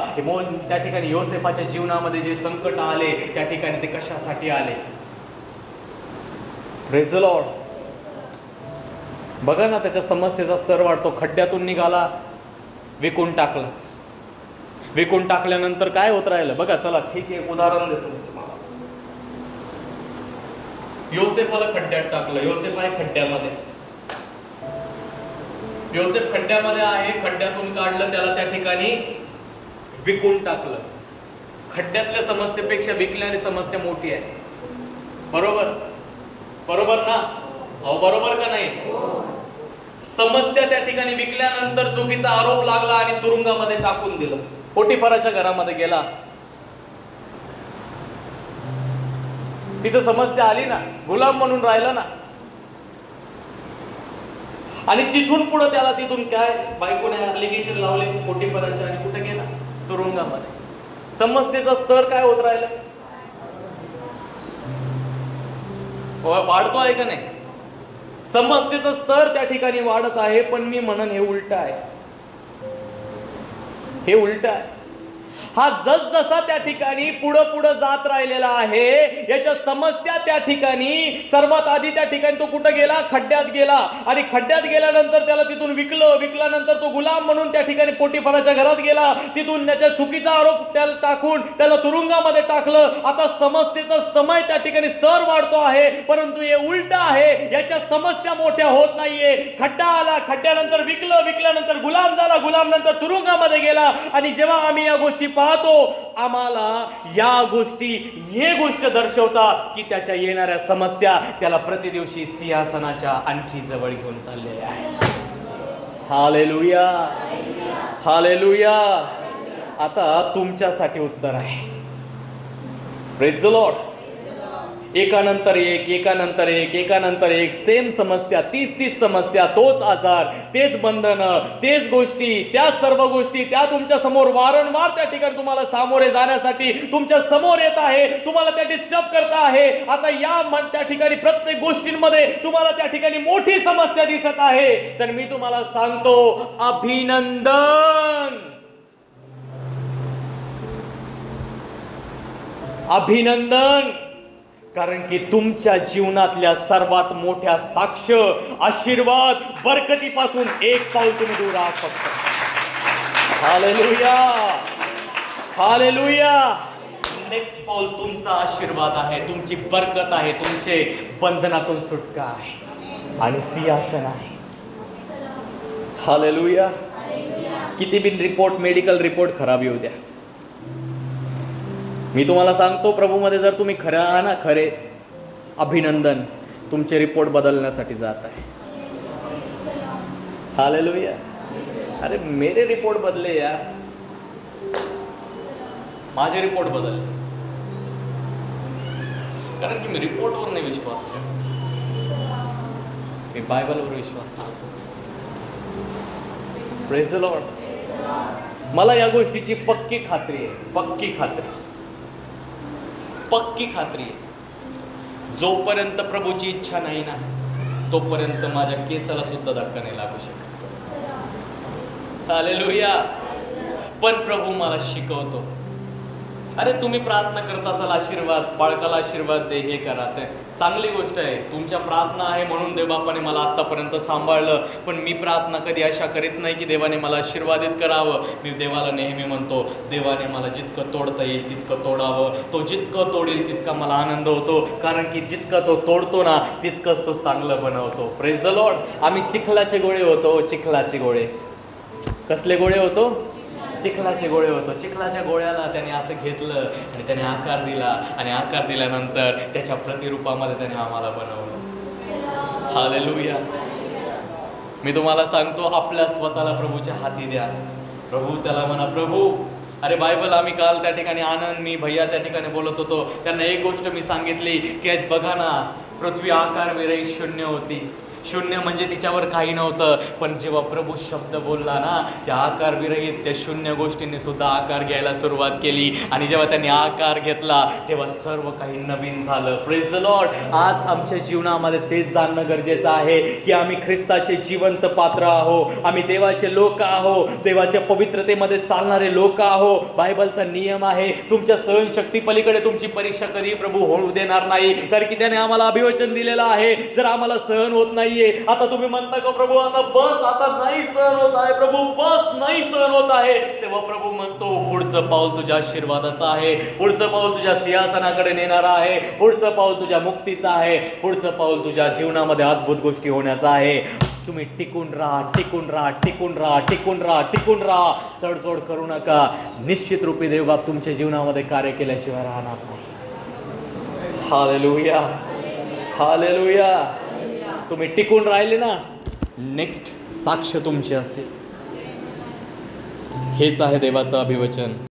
त्या ठिकाणी योसेफाच्या जीवनामध्ये जे संकट आले त्या ठिकाणी ते कशासाठी आले? Praise the Lord. बघा ना, त्याच्या समस्येचा स्तर वाढतो. खड्ड्यातून निघाला, विकून टाकलं. विकून टाकल्यानंतर काय होत राहिलं बघा. चला ठीक आहे, उदाहरण देतो तुम्हाला. योसेफाला खड्ड्यात टाकलं. योसेफ आहे खड्ड्यामध्ये. योसेफ खड्ड्यामध्ये आहे. खड्ड्यातून काढलं त्याला, त्या ठिकाणी विकून टाकलं. खड्ड्यातल्या समस्येपेक्षा विकल्याने समस्या मोठी आहे. बरोबर बरोबर ना? अहो बरोबर का नाही? समस्या त्या ठिकाणी विकल्यानंतर चुकीचा आरोप लागला आणि तुरुंगामध्ये टाकून दिलं. पोटिफराच्या घरामध्ये गेला. तिथं समस्या आली ना, गुलाम म्हणून राहिला ना. आणि तिथून पुढे त्याला तिथून काय बायकोने ॲलिगेशन लावले पोटिफराच्या आणि कुठे गेला? तुरुंगामध्ये. समस्येचा स्तर काय होत राहिला? वाढतो आहे का नाही? समस्येचा स्तर त्या ठिकाणी वाढत आहे. पण मी म्हणन हे उलट आहे. हे उलट आहे. हा जसजसा त्या ठिकाणी पुढं जात राहिलेला आहे, याच्या समस्या त्या ठिकाणी सर्वात आधी त्या ठिकाणी तो कुठं गेला? खड्ड्यात गेला. आणि खड्ड्यात गेल्यानंतर त्याला तिथून विकलं. विकल्यानंतर तो गुलाम म्हणून त्या ठिकाणी पोटिफराच्या घरात गेला. तिथून त्याच्या चुकीचा आरोप त्याला टाकून त्याला तुरुंगामध्ये टाकलं. आता समस्येचा समय त्या ठिकाणी स्तर वाढतो आहे, परंतु हे उलट आहे. याच्या समस्या मोठ्या होत नाहीये. खड्डा आला, खड्ड्यानंतर विकलं, विकल्यानंतर गुलाम झाला, गुलाम नंतर तुरुंगामध्ये गेला. आणि जेव्हा आम्ही या गोष्टी पाहतो, आम्हाला या गोष्टी हे गोष्ट दर्शवतात की त्याच्या येणाऱ्या समस्या त्याला प्रतिदिवशी सिंहासनाच्या आणखी जवळ घेऊन चाललेल्या आहेत. Hallelujah, hallelujah. आता तुमच्यासाठी उत्तर आहे. Praise the Lord. एकानंतर एक, एकानंतर एक, एकानंतर एक, सेम समस्या, 30 समस्या, तोच आजार, तेच बंधनं, तेच गोष्टी, त्या सर्व गोष्टी त्या तुमच्या समोर वारंवार त्या ठिकाणी तुम्हाला सामोरे जाण्यासाठी तुमच्या समोर येत आहे. तुम्हाला त्या डिस्टर्ब करत आहे. आता या त्या ठिकाणी प्रत्येक गोष्टींमध्ये तुम्हाला त्या ठिकाणी मोठी समस्या दिसत आहे. तर मी तुम्हाला सांगतो, अभिनंदन, अभिनंदन. कारण की तुमच्या जीवनातल्या सर्वात मोठ्या साक्ष, आशीर्वाद, बरकतीपासून 1 पाऊल तुम्ही दूर आहात फक्त. Hallelujah, hallelujah. नेक्स्ट पाऊल तुमचा आशीर्वाद आहे, तुमची बरकत आहे, तुमचे बंधनातून सुटका आहे आणि सिंहासन आहे. हालेलुया. किती बिन रिपोर्ट, मेडिकल रिपोर्ट खराब येऊ द्या, मी तुम्हाला सांगतो, प्रभूमध्ये जर तुम्ही खरे आहात ना, खरे, अभिनंदन, तुमचे रिपोर्ट बदलण्यासाठी जात आहे. हालेलुया. अरे मेरे रिपोर्ट बदले यार, माझे रिपोर्ट बदलले. कारण की मी रिपोर्टवर नाही विश्वास ठेवतो, मी बायबलवर विश्वास ठेवतो. Praise the Lord. मला या गोष्टीची पक्की खात्री आहे, पक्की खात्री, पक्की खात्री आहे. जोपर्यंत प्रभूची इच्छा नाही ना, तोपर्यंत माझ्या केसाला सुद्धा धक्का नाही लागू शकत. हालेलुया. पण प्रभू मला शिकवतो, अरे तुम्ही प्रार्थना करत असाल आशीर्वाद, बाळकाला आशीर्वाद दे, हे करा, ते चांगली गोष्ट आहे. तुमच्या प्रार्थना आहे म्हणून देवबापाने मला आत्तापर्यंत सांभाळलं. पण मी प्रार्थना कधी अशा करीत नाही की देवाने मला आशीर्वादित करावं. मी देवाला नेहमी म्हणतो, देवाने मला जितकं तोडता येईल तितकं तोडावं. तो जितकं तोडेल तितका मला आनंद होतो, कारण की जितकं तो तोडतो ना तितकंच तो चांगलं बनवतो. Praise the Lord. आम्ही चिखलाचे गोळे होतो, चिखलाचे गोळे. कसले गोळे होतो? चिखलाचे गोळे होतो. चिखलाच्या गोळ्याला त्याने असं घेतलं आणि त्याने आकार दिला, आणि आकार दिल्यानंतर त्याच्या प्रतिरूपामध्ये त्याने आम्हाला बनवलं. हालेलुया. मी तुम्हाला सांगतो, आपल्या स्वतःला प्रभूच्या हाती द्या. प्रभू त्याला म्हणा, प्रभू अरे बायबल आम्ही काल त्या ठिकाणी आनंद मी भैया त्या ठिकाणी बोलत होतो, त्यांना एक गोष्ट मी सांगितली की बघा ना, पृथ्वी आकार विरहित शून्य होती. शून्य म्हणजे तिच्यावर काही नव्हतं, पण जेव्हा प्रभू शब्द बोलला ना, त्या आकार विरहित त्या शून्य गोष्टींनी सुद्धा आकार घ्यायला सुरुवात केली. आणि जेव्हा त्यांनी आकार घेतला तेव्हा सर्व काही नवीन झालं. Praise the Lord. आज आमच्या जीवनामध्ये तेच जाणणं गरजेचं आहे की आम्ही ख्रिस्ताचे जिवंत पात्र आहो, आम्ही देवाचे लोक आहो, देवाच्या पवित्रतेमध्ये चालणारे लोक आहो. बायबलचा नियम आहे, तुमच्या सहनशक्ती पलीकडे तुमची परीक्षा कधी प्रभू होऊ देणार नाही, कारण की त्याने आम्हाला अभिवचन दिलेलं आहे. जर आम्हाला सहन होत नाही, आता तुम्ही म्हणता का प्रभू आता बस, आता नाही सहन होत आहे प्रभू, बस नाही सहन होत आहे, तेव्हा प्रभू म्हणतो पुढचं पाऊल तुझ्या आशीर्वादाचं आहे, पुढचं पाऊल तुझ्या सिंहासनाकडे नेणारा आहे, पुढचं पाऊल तुझ्या मुक्तीचं आहे, पुढचं पाऊल तुझ्या जीवनामध्ये अद्भुत गोष्टी होण्याचं आहे. तुम्ही टिकून राहा, टिकून राहा, टिकून राहा, टिकून राहा, टिकून राहा. तडजोड करू नका. निश्चित रूपी देवबाप तुमच्या जीवनामध्ये कार्य केल्याशिवाय राहणार नाही. Hallelujah, hallelujah. तुम्ही टिकून राहिले ना, नेक्स्ट साक्ष तुमची असेल. हेच आहे देवाचं अभिवचन.